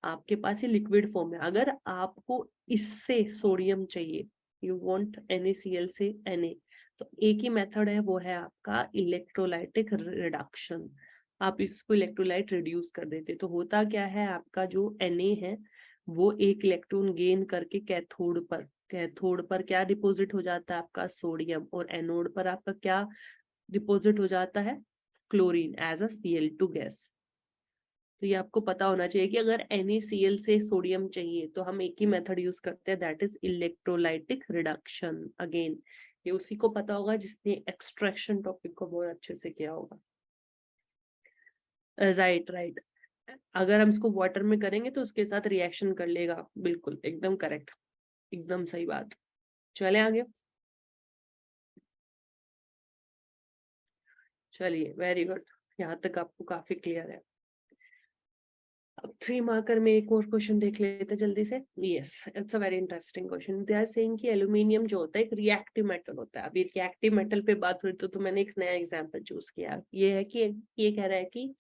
आपके पास ये लिक्विड फॉर्म है, अगर आपको इससे सोडियम चाहिए, यू वांट NaCl से Na, तो एक ही मेथड है, वो है आपका इलेक्ट्रोलाइटिक रिडक्शन। आप इसको इलेक्ट्रोलाइट रिड्यूस कर देते, तो होता क्या है, आपका जो Na है वो एक इलेक्ट्रॉन गेन करके कैथोड पर क्या डिपॉजिट हो जाता है, आपका सोडियम, और एनोड पर आपका क्या डिपॉजिट हो जाता है, chlorine as a Cl2 gas. तो ये आपको पता होना चाहिए कि अगर NaCl से सोडियम चाहिए तो हम एक ही मेथड यूज करते हैं, that is electrolytic reduction. Again ये उसी को पता होगा जिसने एक्सट्रैक्शन टॉपिक को बहुत अच्छे से किया होगा। Right right. अगर हम इसको वाटर में करेंगे तो उसके साथ रिएक्शन कर लेगा, बिल्कुल एकदम करेक्ट, एकदम सही बात। चले आगे। चलिए वेरी गुड, यहाँ तक आपको काफी क्लियर है। अब 3 मार्कर में एक और क्वेश्चन देख लेते हैं जल्दी से। Yes, it's a very interesting question. They are saying कि एल्यूमिनियम जो होता है एक रिएक्टिव मेटल होता है। अभी रिएक्टिव मेटल पे बात हुई तो मैंने एक नया एग्जांपल चूज किया। ये है कि ये कह रहा है कि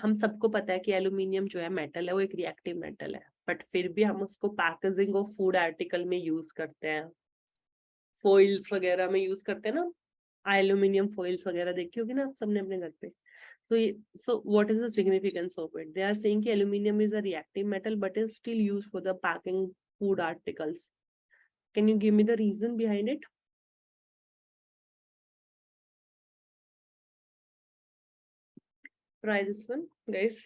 हम सबको पता है कि एल्यूमिनियम जो है मेटल है, वो एक रिएक्टिव मेटल है, बट फिर भी हम उसको पैकेजिंग और फूड आर्टिकल में यूज करते हैं, फॉइल्स वगैरह में यूज करते हैं ना। एल्यूमिनियम फॉइल्स वगैरह देखी होगी ना आप सबने अपने घर पे। So what is the significance of it? They are saying कि aluminium is a reactive metal but is still used for the packing food articles. Can you give me the reason behind it? Try this one, guys.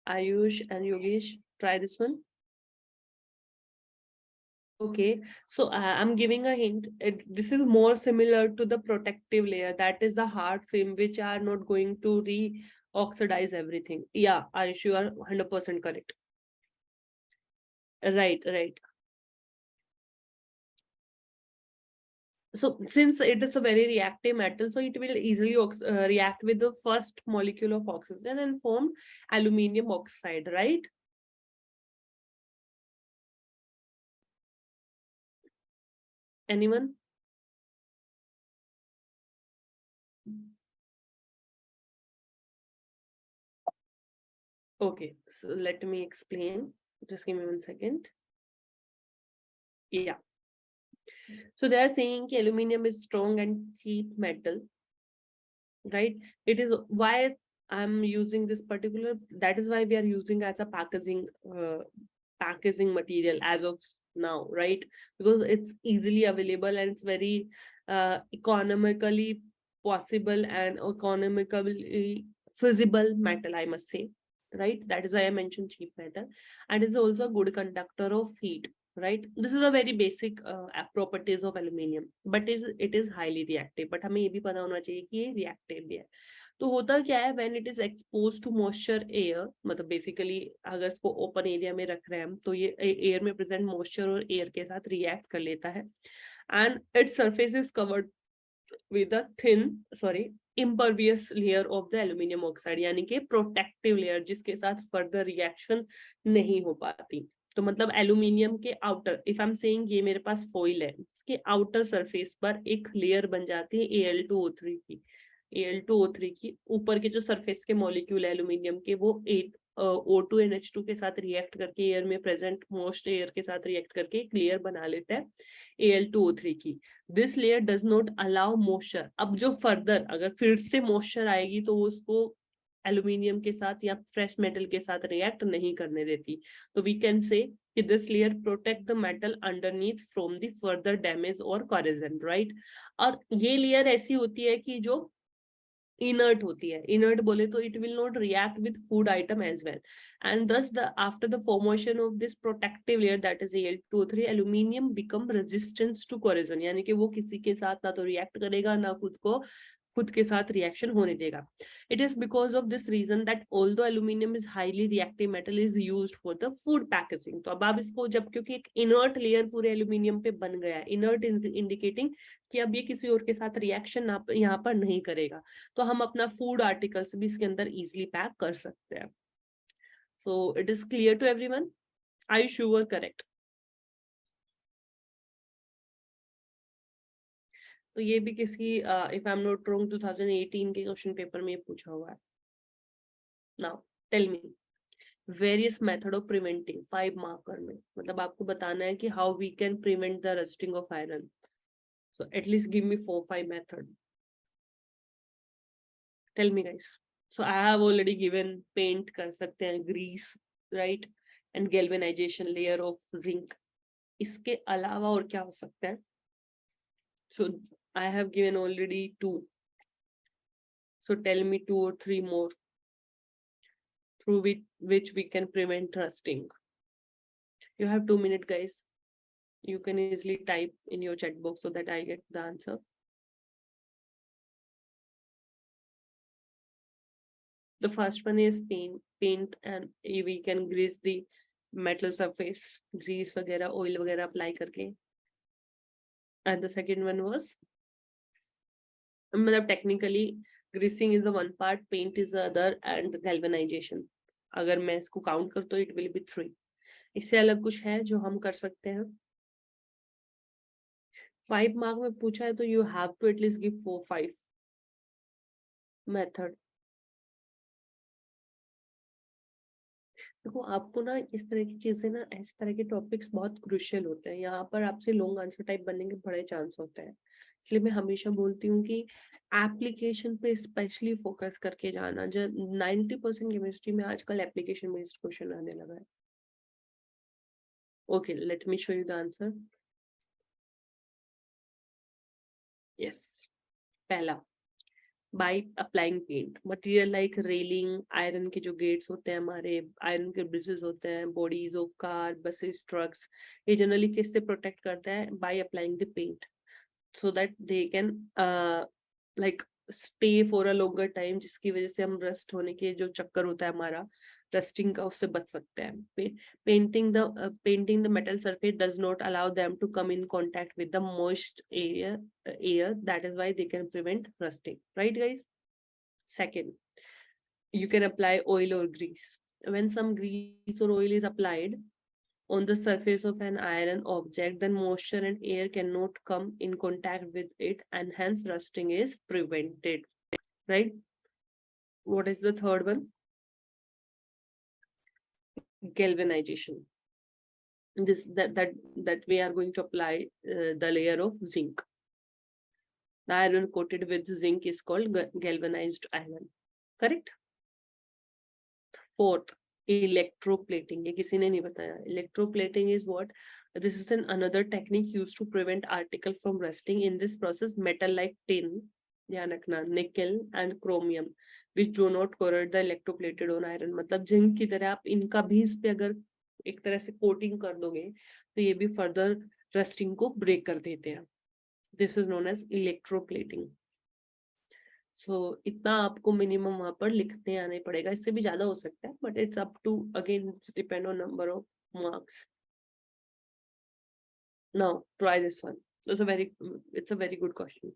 Ayush and Yogesh, try this one. Okay, so I'm giving a hint. This is more similar to the protective layer. That is the hard film, which are not going to re-oxidize everything. Yeah, Ayush, you are 100% correct. Right, right. So since it is a very reactive metal, so it will easily react with the first molecule of oxygen and form aluminium oxide, right? Anyone? Okay, so let me explain. Just give me 1 second. Yeah. So they are saying that aluminum is strong and cheap metal, right? It is why I'm using this particular, that is why we are using as a packaging material as of now, right? Because it's easily available and it's very economically possible and economically feasible metal, I must say, right? That is why I mentioned cheap metal, and it's also a good conductor of heat, right? This is a very basic properties of aluminium, but it is highly reactive. But हमें ये भी पता होना चाहिए कि ये reactive भी है. तो होता क्या है, when it is exposed to moisture air, मतलब basically अगर इसको open area में रख रहे हैं हम, तो ये air में present moisture और air के साथ react कर लेता है, and its surface is covered with a thin, sorry, impervious layer of the aluminium oxide, यानी कि protective layer, जिसके साथ further reaction नहीं हो पाती. तो मतलब एल्यूमिनियम के outer, if I am saying ये मेरे पास फॉइल है, इसके आउटर सरफेस पर एक लेयर बन जाती है Al2O3 की. Al2O3 की ऊपर के जो सरफेस के मॉलिक्यूल है एल्यूमिनियम के, वो O2NH2 के साथ रिएक्ट करके एयर में प्रेजेंट मोस्ट एयर के साथ रिएक्ट करके एक लेयर बना लेता है Al2O3 की. This layer does not allow moisture. अब जो फर्दर अगर फिर से मॉइस्चर आएगी तो वो उसको एल्यूमिनियम के साथ या फ्रेश मेटल के साथ रिएक्ट नहीं करने देती. तो वी कैन से कि this layer protect the metal underneath from the further damage और कॉरोजन, राइट? और ये लेयर ऐसी होती है कि जो inert होती है. Inert बोले तो it will not react with food item as well, and thus the after the formation of this protective layer, that is Al2O3, aluminium become resistant to corrosion, यानी कि वो किसी के साथ ना तो react करेगा ना खुद के साथ रिएक्शन होने देगा. It is because of this reason that although aluminium is highly reactive metal is used for the food packaging. तो अब आप इसको जब, क्योंकि एक इनर्ट लेयर पूरे एल्यूमिनियम पे बन गया है, इनर्ट इंडिकेटिंग कि अब ये किसी और के साथ रिएक्शन यहाँ पर नहीं करेगा, तो हम अपना फूड आर्टिकल्स भी इसके अंदर इजिली पैक कर सकते हैं. So it is clear to everyone? I sure correct? तो ये भी किसी if I am not wrong 2018 के क्वेश्चन पेपर में पूछा हुआ है. Now tell me various method of preventing 5 marker में, मतलब आपको बताना है कि how we can prevent the rusting of iron. So at least give me 4-5 method. Tell me guys. So I have already given paint कर सकते हैं, grease, right, and galvanisation layer of zinc. इसके अलावा और क्या हो सकता है? So I have given already 2. So tell me 2 or 3 more through which we can prevent rusting. You have 2 minutes, guys. You can easily type in your chat box so that I get the answer. The first one is paint, and we can grease the metal surface, grease वगैरह, oil वगैरह apply करके. And the second one was, मतलब technically greasing is the one part, paint is the other, and galvanization. अगर मैं इसको count कर तो it will be 3. इससे अलग कुछ है जो हम कर सकते हैं? 5 मार्क में पूछा है तो you have to at least give 4-5 method. देखो आपको ना इस तरह की चीजें ना, इस तरह के टॉपिक्स बहुत क्रूशियल होते हैं. यहाँ पर आपसे लॉन्ग आंसर टाइप बनने के बड़े चांस होते हैं. इसलिए मैं हमेशा बोलती हूँ कि एप्लीकेशन पे स्पेशली फोकस करके जाना. जो 90% केमिस्ट्री में आजकल एप्लीकेशन बेस्ड क्वेश्चन आने लगा है. Okay, let me show you the answer. Yes, पहला, by applying paint, material like railing, iron के जो गेट्स होते हैं हमारे, आयरन के ब्रिजेस होते हैं, bodies of car, buses, trucks, ये जनरली किससे प्रोटेक्ट करता है? By applying the paint, so that they can like stay for a longer time, जिसकी वजह से हम रस्ट होने के जो चक्कर होता है हमारा रस्टिंग का, उससे बच सकते हैं। Painting the metal surface does not allow them to come in contact with the moist air, that is why they can prevent rusting, right guys? Second, you can apply oil or grease. When some grease or oil is applied on the surface of an iron object, then moisture and air cannot come in contact with it, and hence rusting is prevented, right? What is the third one? Galvanization. That we are going to apply the layer of zinc. The iron coated with zinc is called galvanized iron, correct? Fourth, electroplating. ये किसी ने नहीं बताया. Electroplating is what? This is another technique used to prevent article from rusting. In this process, metal like tin, ध्यान रखना, निकल and chromium, which do not corrode the electroplated on iron. मतलब zinc की तरह आप इनका भी इस पे अगर एक तरह से कोटिंग कर दोगे तो ये भी फर्दर रस्टिंग को ब्रेक कर देते हैं. This is known as electroplating. सो इतना आपको मिनिमम वहां पर लिखने आने पड़ेगा, इससे भी ज्यादा हो सकता है, but it's up to, again it's depend on number of marks. Now try this one. It's a very good question.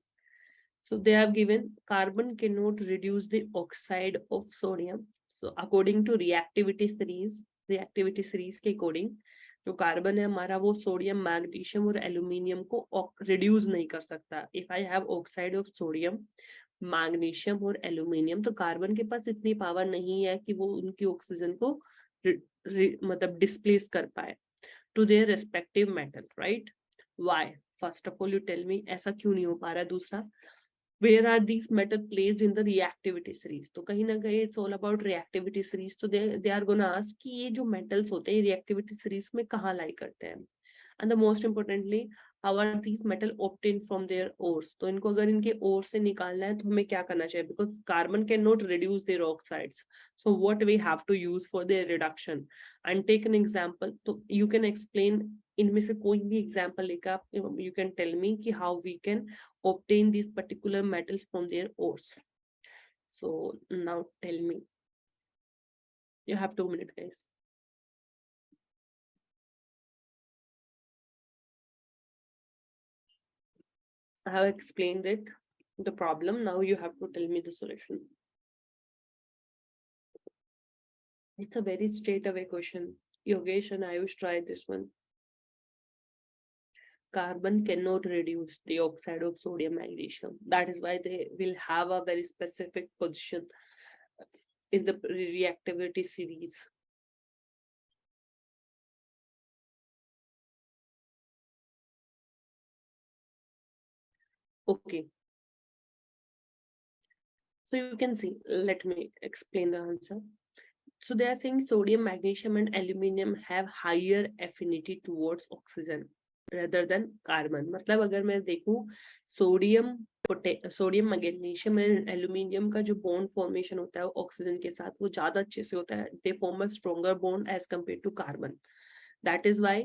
So they have given carbon cannot reduce the oxide of sodium. So according to reactivity series के according जो carbon है हमारा वो sodium, magnesium और aluminium को reduce नहीं कर सकता. If I have oxide of sodium, magnesium और एल्यूमिनियम, तो कार्बन के पास इतनी पावर नहीं है कि वो उनकी ऑक्सीजन को मतलब डिस्प्लेस कर पाए to their respective metal, right? Why? First of all you tell me, ऐसा क्यों नहीं हो पा रहा है? दूसरा, where are these metal placed in the reactivity series? तो कहीं ना कहीं it's all about reactivity series. तो they are gonna ask कि ये जो metals होते हैं reactivity series में कहाँ lie करते हैं, and the most importantly, how are these metal obtained from their ores? तो इनको अगर इनके ore से निकालना है तो हमें क्या करना चाहिए? Because carbon cannot reduce their oxides, so what we have to use for their reduction? And take an example. तो you can explain, इनमें से कोई भी example लेकर आप you can tell me कि how we can obtain these particular metals from their ores. So now tell me. You have 2 minutes, guys. I have explained it, the problem. Now you have to tell me the solution. It's a very straight away question. Yogesh and Ayush try this one. Carbon cannot reduce the oxide of sodium, magnesium. That is why they will have a very specific position in the reactivity series. Okay. So you can see, let me explain the answer. So they are saying sodium, magnesium and aluminium have higher affinity towards oxygen rather than carbon. मतलब अगर मैं देखूं sodium, magnesium and aluminium का जो bond formation होता है oxygen के साथ वो ज्यादा अच्छे से होता है. They form a stronger bond as compare to carbon. That is why,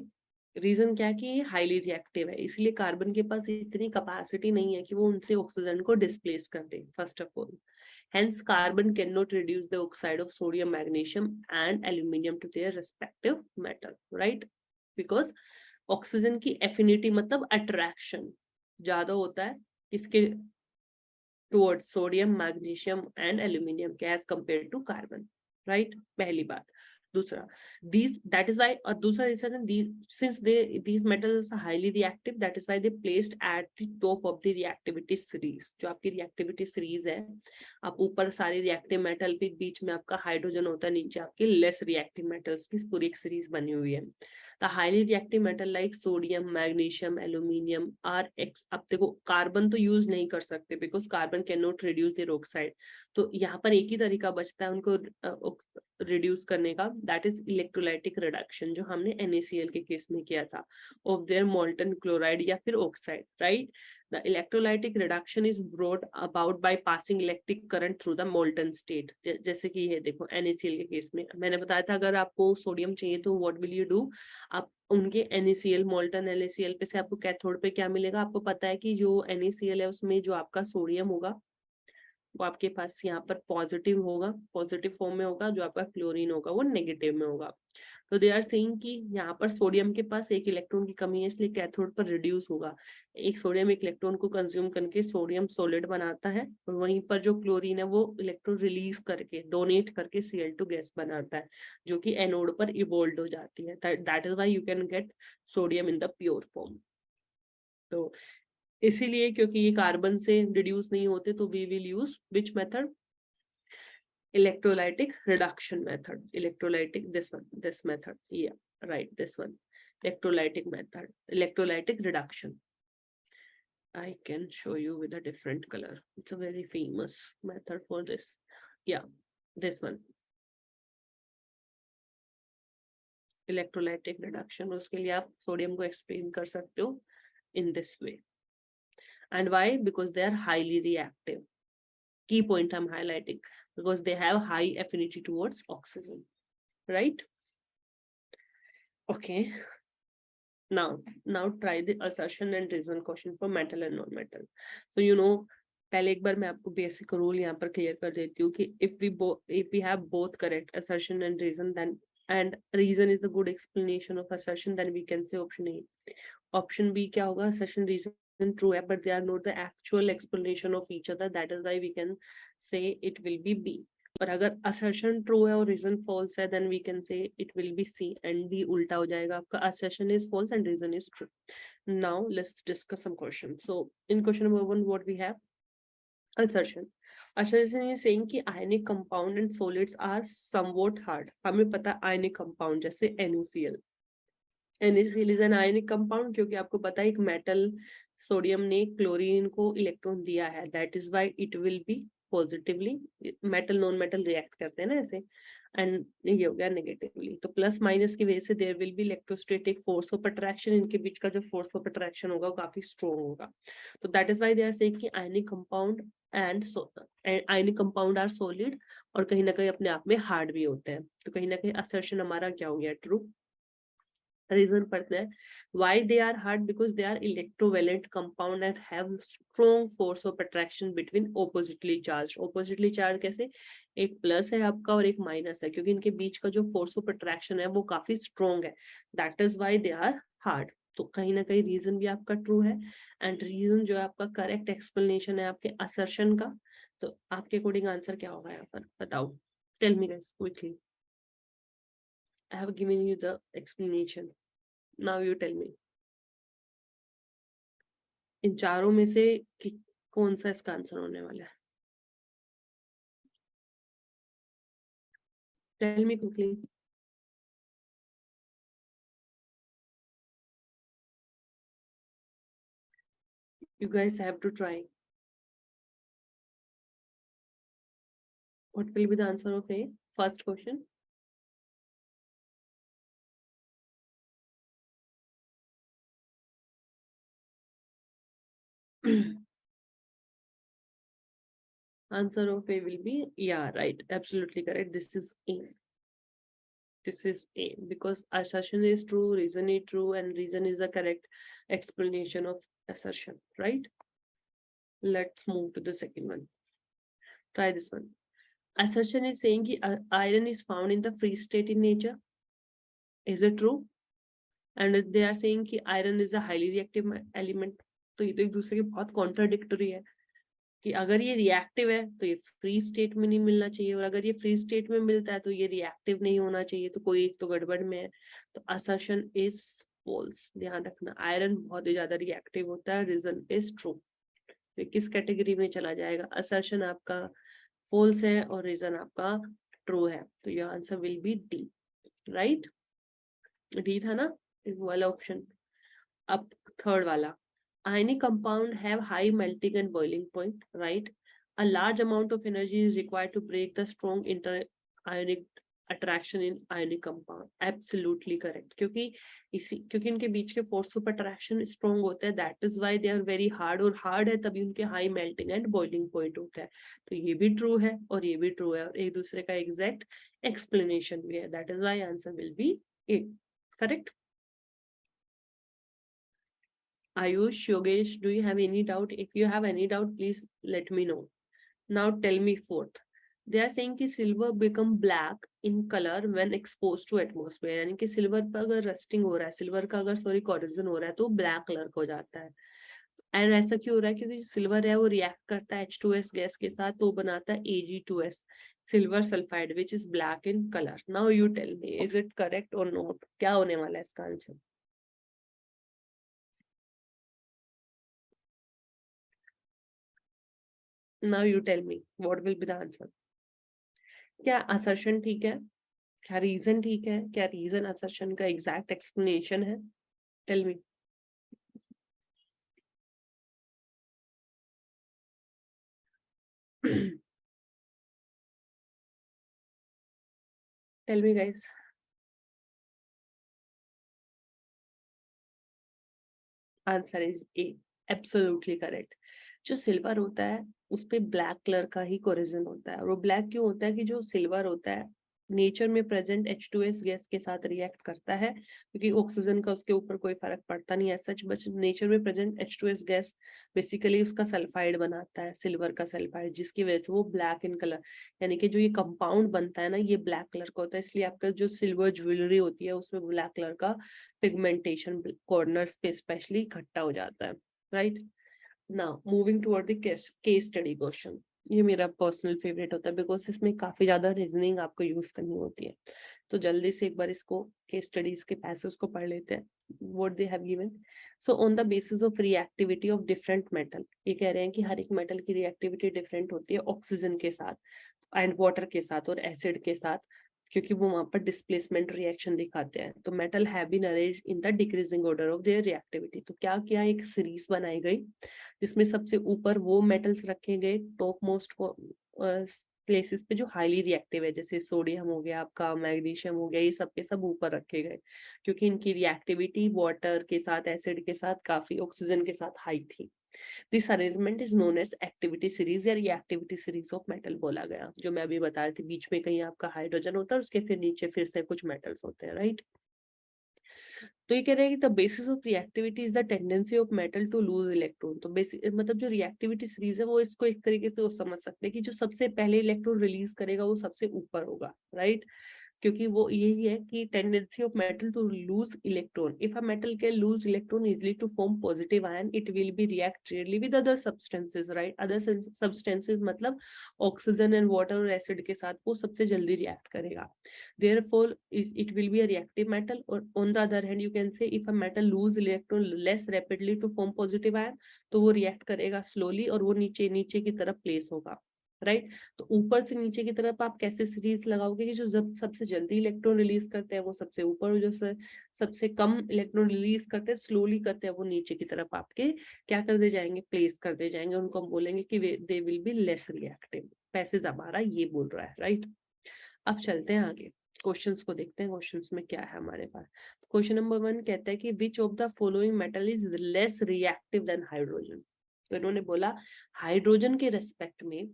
reason क्या है कि ये हाईली रिएक्टिव है, इसलिए कार्बन के पास इतनी कैपेसिटी नहीं है कि वो उनसे ऑक्सीजन को डिस्प्लेस कर दे. First of all, hence carbon cannot reduce the oxide of sodium, magnesium and aluminium to their respective metal, right? Because oxygen की एफिनिटी मतलब अट्रैक्शन ज्यादा होता है इसके towards sodium, magnesium and aluminium के as compare to carbon, right? पहली बात. दूसरा, these, that is why, और दूसरा reason, since these metals are highly reactive, that is why they placed at the top of the reactivity series. जो आपकी reactivity series है, आप ऊपर सारे reactive metal के बीच में आपका हाइड्रोजन होता है, नीचे आपके less reactive metals की पूरी एक सीरीज बनी हुई है. The highly reactive metal like sodium, magnesium, aluminium are अब देखो कार्बन तो यूज नहीं कर सकते because carbon cannot reduce their oxide. तो यहाँ पर एक ही तरीका बचता है उनको रिड्यूस करने का, दैट इज इलेक्ट्रोलाइटिक रिडक्शन, जो हमने NaCl के केस में किया था ऑफ देयर मोल्टन क्लोराइड या फिर oxide, right. The electrolytic reduction is brought about by passing electric current through the molten state. जैसे कि ये देखो NaCl के केस में मैंने बताया था, अगर आपको सोडियम चाहिए तो व्हाट विल यू डू, आप उनके NaCl मोल्टन NaCl पे से आपको कैथोड पे क्या मिलेगा, आपको पता है कि जो NaCl है उसमें जो आपका सोडियम होगा वो आपके पास यहाँ पर पॉजिटिव होगा, पॉजिटिव फॉर्म में होगा, जो आपका क्लोरीन होगा वो नेगेटिव में होगा। तो दे आर सेइंग कि यहाँ पर सोडियम के पास एक इलेक्ट्रॉन की कमी है, इसलिए कैथोड पर रिड्यूस होगा। एक सोडियम एक इलेक्ट्रॉन को कंज्यूम करके सोडियम सॉलिड बनाता है, और वहीं पर जो क्लोरीन है वो इलेक्ट्रॉन रिलीज करके डोनेट करके Cl2 गैस बनाता है, जो कि एनोड पर इवोल्व हो जाती है। That is why you can get sodium in the pure form. तो इसीलिए क्योंकि ये कार्बन से रिड्यूस नहीं होते, तो we will use which method, electrolytic reduction method, electrolytic this method, yeah, right, this one, electrolytic method, electrolytic reduction. I can show you with a different color, it's a very famous method for this, yeah, this one, electrolytic reduction। उसके लिए आप sodium को explain कर सकते हो in this way, and why, because they are highly reactive, key point I'm highlighting, because they have high affinity towards oxygen, right? Okay, now try the assertion and reason question for metal and non-metal. So you know, पहले एक बार मैं आपको basic rule यहाँ पर clear कर देती हूँ कि if we have both correct assertion and reason, then and reason is a good explanation of assertion, then we can say option A. Option B क्या होगा, assertion reason true है, but they are not the actual explanation of each other, that is why we can say it will be B. और अगर assertion true है और reason false है, then we can say it will be C, and D उल्टा हो जाएगा आपका, assertion is false and reason is true. Now let's discuss some questions. So in question number 1, what we have, assertion is saying कि ionic compound and solids are somewhat hard. हमें पता ionic compound जैसे NaCl is an ionic compound, क्योंकि आपको पता है एक metal sodium ने क्लोरीन को इलेक्ट्रॉन दिया है, that is why it will B positively, metal non metal react करते हैं ना ऐसे, एंड ये हो गया नेगेटिवली। तो प्लस माइनस की वजह से there will be electrostatic force of attraction, इनके बीच का जो फोर्स ऑफ अट्रैक्शन होगा वो काफी स्ट्रॉन्ग होगा। तो that is why they are saying कि ionic compound and ionic compound are solid, और कहीं ना कहीं अपने आप में हार्ड भी होते हैं। तो कहीं ना कहीं असर्शन हमारा क्या हो गया, ट्रू। रीजन पढ़ते हैं, why they are hard, because they are electrovalent compound and have strong force of attraction between oppositely charged। oppositely charged कैसे, एक प्लस है आपका और एक माइनस है, क्योंकि इनके बीच का जो फोर्स ऑफ अट्रैक्शन है वो काफी स्ट्रॉन्ग है, that is why they are hard. तो कहीं ना कहीं रीजन भी आपका ट्रू है, एंड रीजन जो है आपका करेक्ट एक्सप्लेनेशन है आपके असर्शन का। तो आपके अकॉर्डिंग आंसर क्या होगा यहाँ पर, बताओ, tell me guys quickly. I have given you the explanation. Now you tell me. इन चारों में से कौन सा इसका आंसर होने वाला है? Tell me quickly. You guys have to try. What will be the answer of A? First question. Answer of A will be, yeah, right, absolutely correct. This is A. This is A, because assertion is true, reason is true, and reason is the correct explanation of assertion, right? Let's move to the second one. Try this one. Assertion is saying that iron is found in the free state in nature. Is it true? And they are saying कि iron is a highly reactive element. तो ये तो एक दूसरे के बहुत contradictory है, कि अगर ये रिएक्टिव है तो ये फ्री स्टेट में नहीं मिलना चाहिए, और अगर ये फ्री स्टेट में मिलता है तो ये रिएक्टिव नहीं होना चाहिए, तो कोई एक तो गड़बड़ में है। तो असर्शन इज फॉल्स, ध्यान रखना, आयरन बहुत ही ज्यादा रिएक्टिव होता है, रीजन इज ट्रू। तो किस कैटेगरी में चला जाएगा, असर्शन आपका फॉल्स है और रीजन आपका ट्रू है, तो your answer will B D, right. D था ना वाला ऑप्शन। अब थर्ड वाला, ionic compound have high melting and boiling point, right? A large amount of energy is required to break the strong interionic attraction in ionic compound, absolutely correct, क्योंकि इनके बीच के force of attraction strong होते हैं, that is why they are very hard, और hard है तभी उनके high melting and boiling point होता है। तो ये भी ट्रू है और ये भी ट्रू है, और एक दूसरे का एग्जैक्ट एक्सप्लेनेशन भी है, that is why answer will B A, correct. Ayush, Yogesh, do you have any doubt? If you have any doubt, please let me know. Now tell me fourth. They are saying कि silver become black in color when exposed to atmosphere, यानी कि silver पर अगर rusting हो रहा है, silver का अगर सॉरी कॉरिजन हो रहा है तो ब्लैक कलर का हो जाता है। एंड ऐसा क्यों हो रहा है? क्योंकि सिल्वर है वो रिएक्ट करता है H2S गैस के साथ, तो बनाता है Ag2S, silver sulphide, which is black in colour. Now you tell me, is it correct और नॉट? क्या होने वाला है इसका answer? Now you tell me what will be the answer. क्या असर्शन ठीक है? क्या रीजन ठीक है? क्या रीजन असर्शन का एग्जैक्ट एक्सप्लेनेशन है? Tell me. Tell me guys. Answer is A, absolutely correct. जो सिल्वर होता है उस पे ब्लैक कलर का ही कोरिजन होता है, और वो ब्लैक क्यों होता है? कि जो सिल्वर होता है नेचर में प्रेजेंट H2S गैस के साथ रिएक्ट करता है, क्योंकि ऑक्सीजन का उसके ऊपर कोई फर्क पड़ता नहीं है सच, बस नेचर में प्रेजेंट H2S गैस बेसिकली उसका सल्फाइड बनाता है, सिल्वर का सल्फाइड, जिसकी वजह से वो ब्लैक इन कलर, यानी कि जो ये कंपाउंड बनता है ना ये ब्लैक कलर का होता है, इसलिए आपका जो सिल्वर ज्वेलरी होती है उसमें ब्लैक कलर का पिगमेंटेशन कॉर्नर्स पे स्पेशली इकट्ठा हो जाता है, right. Now moving toward the case study question. ये मेरा पर्सनल फेवरेट होता है बिकॉज इसमें काफी ज्यादा रीजनिंग आपको यूज करनी होती है। तो जल्दी से एक बार इसको केस स्टडीज के पैसेज को पढ़ लेते हैं। What they have given. So on the basis of reactivity of different metal, ये कह रहे हैं कि हर एक मेटल की रिएक्टिविटी डिफरेंट होती है ऑक्सीजन के साथ एंड वाटर के साथ और एसिड के साथ, क्योंकि वो वहां पर डिस्प्लेसमेंट रिएक्शन दिखाते हैं। तो metal have been arranged in the decreasing order of their reactivity. तो क्या किया, एक सीरीज बनाई गई जिसमें सबसे ऊपर वो मेटल्स रखे गए टॉप मोस्ट प्लेसेस पे जो हाईली रिएक्टिव है, जैसे सोडियम हो गया आपका, मैग्नीशियम हो गया, ये सब के सब ऊपर रखे गए क्योंकि इनकी रिएक्टिविटी वाटर के साथ एसिड के साथ काफी ऑक्सीजन के साथ हाई थी। This arrangement is known as activity series या रिएक्टिविटी सीरीज ऑफ मेटल बोला गया, जो मैं अभी बता रही थी, बीच में कहीं आपका हाइड्रोजन होता है उसके फिर नीचे फिर से कुछ मेटल्स होते हैं, राइट। तो ये कह रहे हैं कि the basis of reactivity is the tendency of metal to lose electron. तो बेसिक मतलब जो रिएक्टिविटी सीरीज है वो इसको एक तरीके से वो समझ सकते हैं कि जो सबसे पहले इलेक्ट्रॉन रिलीज करेगा वो सबसे ऊपर होगा, राइट। क्योंकि वो यही है कि tendency of metal to lose electron, if a metal can lose electron easily to form positive ion it will be react rarely with other substances, right. Other substances मतलब ऑक्सीजन एंड वाटर और acid के साथ वो सबसे जल्दी react करेगा, therefore it will be a reactive metal. Or on the other hand you can say if a metal lose electron less rapidly to form positive ion, तो वो react करेगा स्लोली और वो नीचे नीचे की तरफ प्लेस होगा, राइट। तो ऊपर से नीचे की तरफ आप कैसे सीरीज लगाओगे कि जो जब सबसे जल्दी इलेक्ट्रॉन रिलीज करते हैं वो सबसे ऊपर, जो सबसे कम इलेक्ट्रॉन रिलीज करते हैं स्लोली करते हैं वो नीचे की तरफ आपके क्या कर दे जाएंगे, प्लेस कर दे जाएंगे, उनको हम बोलेंगे कि they will be less reactive. Passage हमारा ये बोल रहा है, राइट। अब चलते हैं आगे, क्वेश्चंस को देखते हैं, क्वेश्चंस में क्या है हमारे पास। क्वेश्चन नंबर 1 कहता है कि which of the following metal is less reactive than hydrogen. तो इन्होंने बोला हाइड्रोजन के रेस्पेक्ट में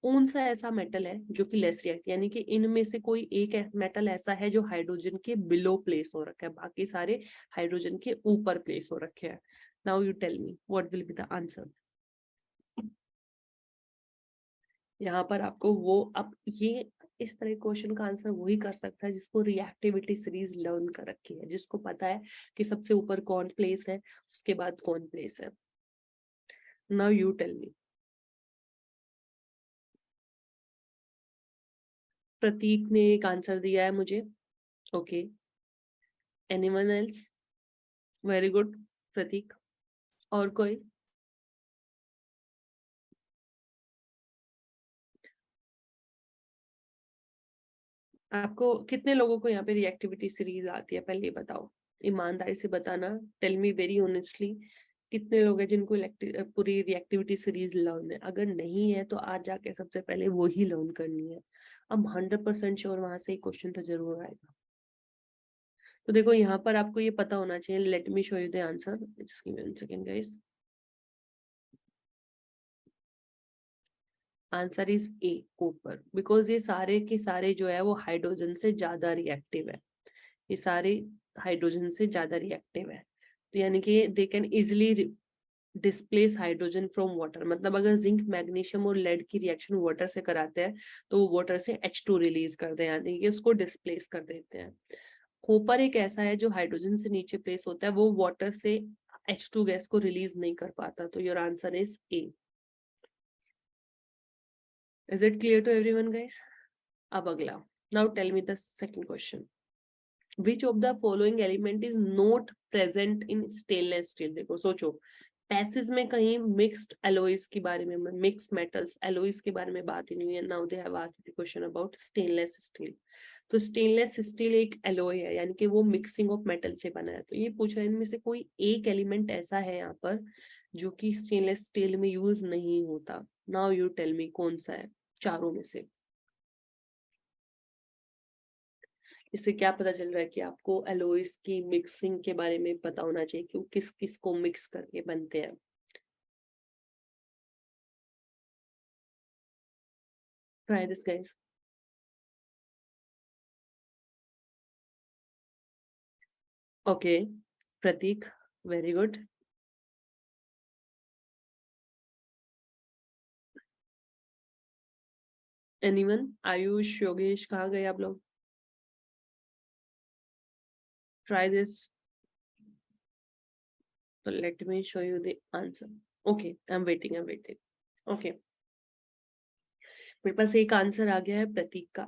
कौन सा ऐसा मेटल है जो कि लेस रिएक्टिव, यानी कि इनमें से कोई एक मेटल ऐसा है जो हाइड्रोजन के बिलो प्लेस हो रखा है, बाकी सारे हाइड्रोजन के ऊपर प्लेस हो रखे हैं। Now you tell me what will be the answer. यहाँ पर आपको वो अब ये इस तरह क्वेश्चन का आंसर वही कर सकता है जिसको रिएक्टिविटी सीरीज लर्न कर रखी है, जिसको पता है कि सबसे ऊपर कौन प्लेस है उसके बाद कौन प्लेस है। Now you tell me. Prateek ने एक आंसर दिया है मुझे, okay, anyone else? Very good Prateek. और कोई? आपको कितने लोगों को यहाँ पे रिएक्टिविटी सीरीज आती है पहले ये बताओ, ईमानदारी से बताना, टेल मी वेरी ऑनेस्टली। कितने लोग हैं जिनको पूरी रिएक्टिविटी सीरीज लर्न है? अगर नहीं है तो आज जाके सबसे पहले वो ही लर्न करनी है। अब 100% श्योर वहां से क्वेश्चन तो जरूर आएगा। तो देखो यहाँ पर आपको ये पता होना चाहिए। Late me show you the answer, just give me one second guys. Answer is A, copper, because ये सारे के सारे जो है वो हाइड्रोजन से ज्यादा रिएक्टिव है। ये सारे हाइड्रोजन से ज्यादा रिएक्टिव है, तो यानी कि they can easily displace hydrogen from water. मतलब अगर जिंक, मैग्नीशियम और लेड की रिएक्शन वाटर से कराते हैं तो वो वाटर से H2 रिलीज करते हैं, यानी कि उसको डिस्प्लेस कर देते हैं। कॉपर एक ऐसा है जो हाइड्रोजन से नीचे प्लेस होता है, वो वाटर से H2 गैस को रिलीज नहीं कर पाता। तो your answer is A. Is it clear to everyone guys? अब अगला, now tell me the second question. Which of the following element is not present in stainless steel? देखो सोचो, पैसेज में कहीं मिक्स्ड एलोइज के बारे में, मिक्स मेटल्स एलोइज के बारे में बात ही नहीं है। Now they have asked the question about stainless steel. तो स्टेनलेस स्टील एक एलोय है, यानी कि वो मिक्सिंग ऑफ मेटल से बना है। तो ये पूछ रहे हैं इनमें से कोई एक एलिमेंट ऐसा है यहाँ पर जो कि स्टेनलेस स्टील में यूज नहीं होता। नाउ यू टेल मी कौन सा है चारों में से। इससे क्या पता चल रहा है कि आपको एलोइस की मिक्सिंग के बारे में पता होना चाहिए कि किस किस को मिक्स करके बनते हैं। Try this guys. Okay, Prateek, very good. Anyone? Ayush, Yogesh, कहाँ गए आप लोग? Try this. So let me show you the answer. Okay, I'm waiting, I'm waiting. Okay, मेरे पास एक आंसर आ गया है प्रतीक का।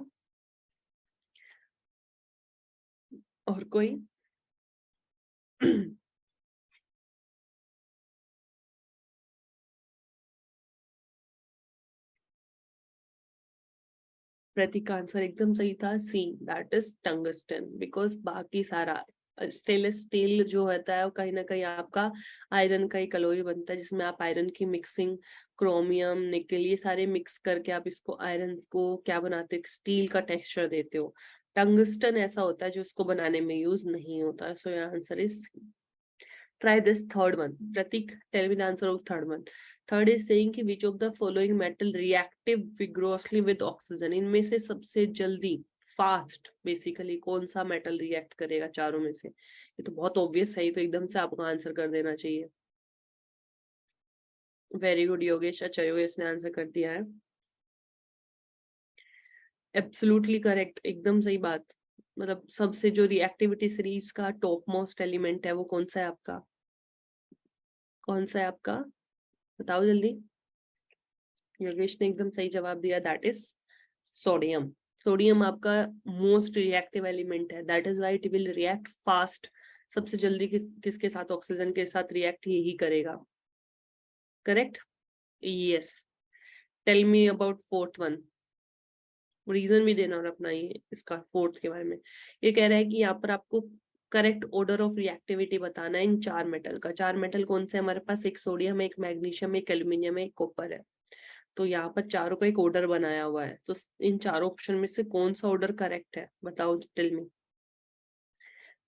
और कोई? प्रतीक का आंसर एकदम सही था, सी, दैट इज टंगस्टन। बिकॉज बाकी सारा स्टेनलेस स्टील जो होता है वो कहीं ना कहीं आपका आयरन का एक अलॉय बनता है, जिसमें आप आयरन की मिक्सिंग, क्रोमियम, निकल, ये सारे मिक्स करके आप इसको आयरन को क्या बनाते हो, स्टील का टेक्सचर देते हो। टंगस्टन ऐसा होता है जो इसको बनाने में यूज नहीं होता। सो your answer is, try this third one. Pratik, tell me the answer of third one. Third is saying कि which of the following metal reactive vigorously with oxygen? इनमें से सबसे जल्दी, फास्ट, बेसिकली कौन सा मेटल रिएक्ट करेगा चारों में से? ये तो बहुत ऑब्वियस है, तो एकदम से आपको आंसर कर देना चाहिए। Very good Yogesh. अच्छा, योगेश ने आंसर कर दिया है। एब्सोल्युटली करेक्ट, एकदम सही बात। मतलब सबसे जो रिएक्टिविटी सीरीज का टॉप मोस्ट एलिमेंट है वो कौन सा है आपका? कौन सा है आपका? बताओ जल्दी। योगेश ने एकदम सही जवाब दिया, दैट इज सोडियम। सोडियम आपका मोस्ट रिएक्टिव एलिमेंट है, that is why it will react fast. सबसे जल्दी किसके साथ? ऑक्सीजन के साथ रिएक्ट यही करेगा। Correct? Yes. Tell me about fourth one. Reason भी देना और अपना ये इसका फोर्थ के बारे में। ये कह रहा है कि यहाँ पर आपको करेक्ट ऑर्डर ऑफ रिएक्टिविटी बताना है इन चार मेटल का। चार मेटल कौन से हमारे पास? एक सोडियम है, एक मैग्नीशियम, एक एल्यूमिनियम है, एक कॉपर है। तो यहाँ पर चारों का एक ऑर्डर बनाया हुआ है, तो इन चारों ऑप्शन में से कौन सा ऑर्डर करेक्ट है? बताओ, टेल मी।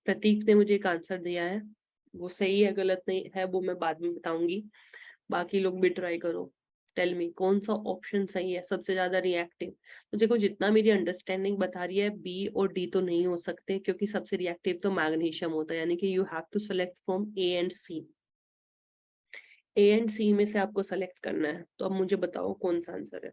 प्रतीक ने मुझे एक आंसर दिया है, वो सही है गलत नहीं है वो मैं बाद में बताऊंगी। बाकी लोग भी ट्राई करो। टेल मी कौन सा ऑप्शन सही है सबसे ज्यादा रिएक्टिव? तो देखो, जितना मेरी अंडरस्टैंडिंग बता रही है, बी और डी तो नहीं हो सकते, क्योंकि सबसे रिएक्टिव तो मैग्नीशियम होता है, यानी कि you have to select from A and C. A and C में से आपको सेलेक्ट करना है, तो अब मुझे बताओ कौन सा आंसर है।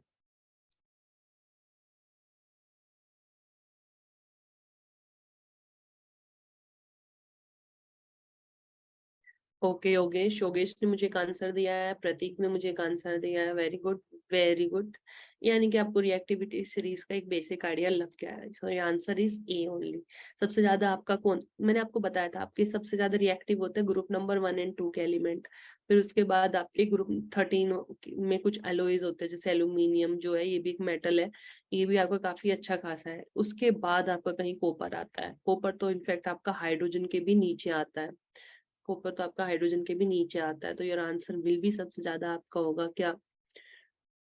ओके योगेश, योगेश ने मुझे एक आंसर दिया है, प्रतीक ने मुझे एक आंसर दिया है। Very good, very good. यानी कि आपको रिएक्टिविटी सीरीज का एक बेसिक आइडिया लग गया है। So answer is A only. सबसे ज्यादा आपका कौन, मैंने आपको बताया था, आपके सबसे ज्यादा रिएक्टिव होते हैं ग्रुप नंबर 1 एंड 2 के एलिमेंट। फिर उसके बाद आपके ग्रुप 13 में कुछ एलोइज होते हैं, जैसे एल्यूमिनियम जो है, ये भी एक मेटल है, ये भी आपका काफी अच्छा खासा है। उसके बाद आपका कहीं कॉपर आता है। कॉपर तो इनफैक्ट आपका हाइड्रोजन के भी नीचे आता है। कॉपर तो आपका हाइड्रोजन के भी नीचे आता है, तो योर आंसर विल भी सबसे ज्यादा आपका होगा क्या,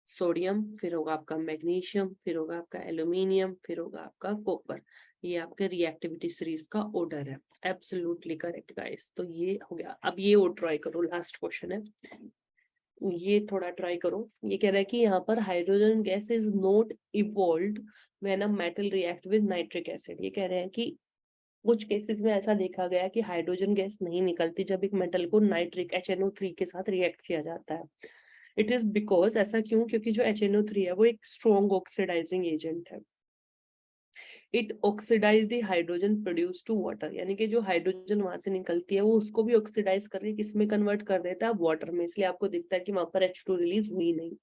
सोडियम, फिर होगा आपका मैग्नीशियम, फिर होगा आपका एल्यूमिनियम, फिर होगा आपका कॉपर। ये आपके रिएक्टिविटी सीरीज का ऑर्डर है। Absolutely correct guys. तो ये हो गया। अब ये और ट्राई करो, लास्ट क्वेश्चन है, ये थोड़ा ट्राई करो। ये कह रहा है कि यहाँ पर hydrogen gas is not evolved when a metal react with nitric acid. ये कह रहे हैं कि कुछ केसेस में ऐसा देखा गया कि हाइड्रोजन गैस नहीं निकलती जब एक मेटल को नाइट्रिक HNO3 के साथ रिएक्ट किया जाता है। इट इज बिकॉज, ऐसा क्यों, क्योंकि जो HNO3 है वो एक स्ट्रॉन्ग ऑक्सीडाइजिंग एजेंट है। It oxidise the hydrogen produce to water, यानी कि जो हाइड्रोजन वहां से निकलती है वो उसको भी ऑक्सीडाइज करके किसमें कन्वर्ट कर देता है, वाटर में। इसलिए आपको दिखता है कि वहां पर H2 रिलीज हुई नहीं,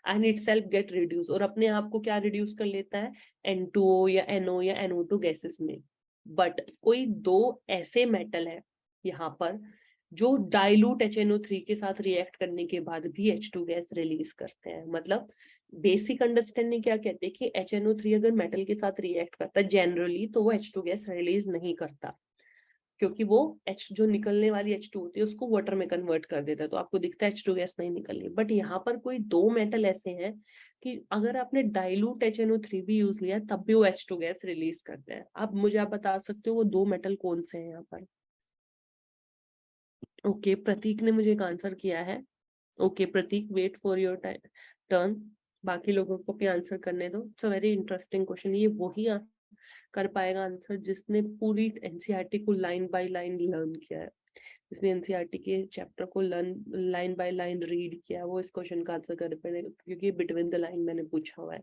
and it self get reduce, और अपने आप को क्या रिड्यूस कर लेता है, N2O या NO या NO2 गैसेस में। बट कोई दो ऐसे मेटल है यहाँ पर जो डाइल्यूट HNO3 के साथ रिएक्ट करने के बाद भी H2 गैस रिलीज करते हैं। मतलब बेसिक अंडरस्टैंडिंग क्या कहते हैं कि HNO3 अगर मेटल के साथ रिएक्ट करता है जनरली, तो वो H2 गैस रिलीज नहीं करता, क्योंकि वो H जो निकलने वाली H2 होती है उसको वाटर में कन्वर्ट कर देता है, तो आपको दिखता है H2 गैस नहीं निकलनी। बट यहाँ पर कोई दो मेटल ऐसे हैं कि अगर आपने डाइल्यूट HNO3 भी यूज लिया तब भी वो H2 गैस रिलीज करते हैं। अब मुझे आप बता सकते हो वो दो मेटल कौन से हैं यहाँ पर? ओके, प्रतीक ने मुझे एक आंसर किया है। Okay Prateek, wait for your turn, बाकी लोगों को भी आंसर करने दो। It's a very interesting question. ये वही कर पाएगा आंसर जिसने पूरी एनसीईआरटी को लाइन बाय लाइन लर्न किया है, जिसने एनसीईआरटी के चैप्टर को learn line by line read किया है, वो इस क्वेश्चन का आंसर कर पाएगा, क्योंकि बिटवीन द लाइन मैंने पूछा हुआ है।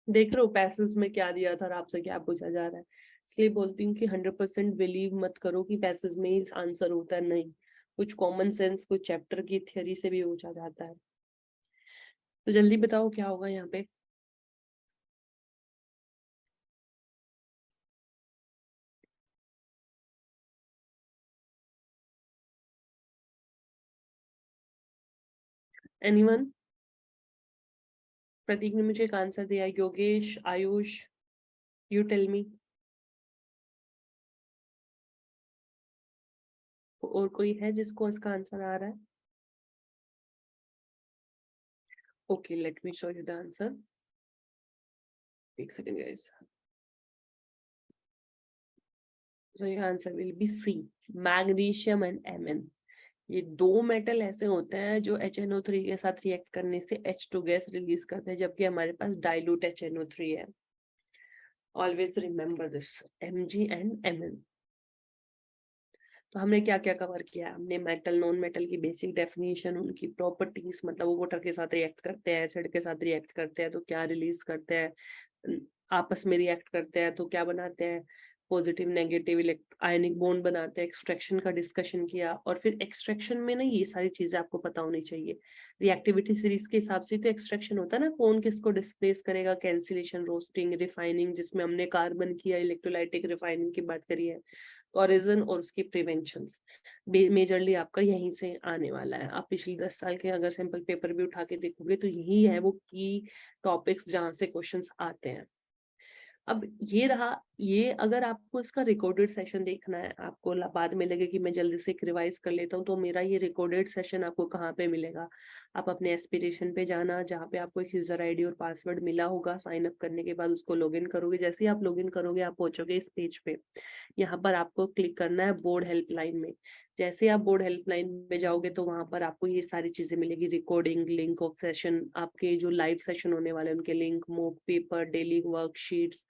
देख रहे हो पैसेज में क्या दिया था और आपसे क्या पूछा जा रहा है। इसलिए बोलती हूँ कि 100% बिलीव मत करो कि पैसेज में ही आंसर होता है, नहीं, कुछ कॉमन सेंस, कुछ चैप्टर की थ्योरी से भी पूछा जाता है। तो जल्दी बताओ क्या होगा यहाँ पे। एनीवन? प्रतीक ने मुझे एक आंसर दिया, Yogesh, Ayush, you tell me. और कोई है जिसको इसका आंसर आ रहा है? Okay, let me show you the answer. एक second guys. So your answer will be C, magnesium and Mn। ये दो मेटल ऐसे होते हैं जो HNO3 के साथ रिएक्ट करने से H2 गैस रिलीज करते हैं, जबकि हमारे पास डाइल्यूट HNO3 है। Always remember this, Mg and Mn। तो हमने क्या क्या कवर किया? हमने मेटल नॉन मेटल की बेसिक डेफिनेशन, उनकी प्रॉपर्टीज, मतलब वो वाटर के साथ रिएक्ट करते हैं, एसिड के साथ रिएक्ट करते हैं तो क्या रिलीज करते हैं, आपस में रिएक्ट करते हैं तो क्या बनाते हैं, पॉजिटिव नेगेटिव आयनिक बॉन्ड बनाते हैं। एक्सट्रैक्शन का डिस्कशन किया, और फिर एक्सट्रैक्शन में ना ये सारी चीजें आपको पता होनी चाहिए। रिएक्टिविटी सीरीज के हिसाब से तो एक्सट्रैक्शन होता है ना, कौन किसको डिस्प्लेस करेगा, कैंसिलेशन, रोस्टिंग, रिफाइनिंग, जिसमें हमने कार्बन किया, इलेक्ट्रोलाइटिक रिफाइनिंग की बात करी है, ऑरिजिन और उसकी प्रिवेंशन मेजरली आपका यहीं से आने वाला है। आप पिछले 10 साल के अगर सैंपल पेपर भी उठा के देखोगे तो यही है वो की टॉपिक्स जहां से क्वेश्चंस आते हैं। अब ये रहा, ये अगर आपको इसका रिकॉर्डेड सेशन देखना है, आपको बाद में लगे कि मैं जल्दी से एक रिवाइज कर लेता हूँ, तो मेरा ये रिकॉर्डेड सेशन आपको कहाँ पे मिलेगा? आप अपने एस्पिरेशन पे जाना, जहाँ पे आपको एक यूजर आईडी और पासवर्ड मिला होगा, साइन अप करने के बाद उसको लॉगिन करोगे। जैसे ही आप लॉगिन करोगे आप पहुंचोगे इस पेज पे, यहाँ पर आपको क्लिक करना है बोर्ड हेल्पलाइन में। जैसे आप बोर्ड हेल्पलाइन में जाओगे तो वहां पर आपको ये सारी चीजें मिलेगी, रिकॉर्डिंग, लिंक ऑफ सेशन, आपके जो लाइव सेशन होने वाले हैं उनके link, mock paper, daily worksheets,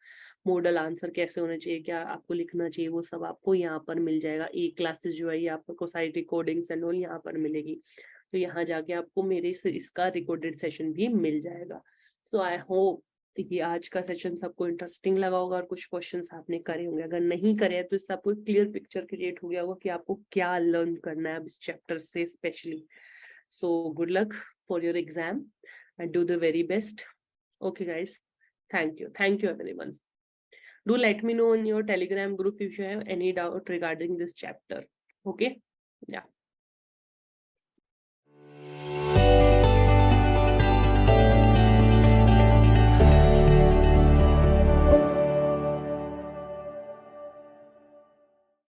model answer कैसे होने चाहिए, क्या आपको लिखना चाहिए, वो सब आपको यहाँ पर मिल जाएगा। ई क्लासेस जो है ये आपको सारी रिकॉर्डिंग्स एंड ऑल यहाँ पर मिलेगी। तो यहाँ जाके आपको मेरे से इसका रिकॉर्डेड सेशन भी मिल जाएगा। सो आई होप कि आज का सेशन सबको इंटरेस्टिंग लगा होगा और कुछ क्वेश्चंस आपने करे होंगे। अगर नहीं करे हैं तो इससे आपको क्लियर पिक्चर क्रिएट हो गया होगा कि आपको क्या लर्न करना है अब इस चैप्टर से specially. So good luck for your exam and do the very best. Okay guys, thank you everyone. Do let me know in your Telegram group if you have any doubt regarding this chapter. Okay, yeah.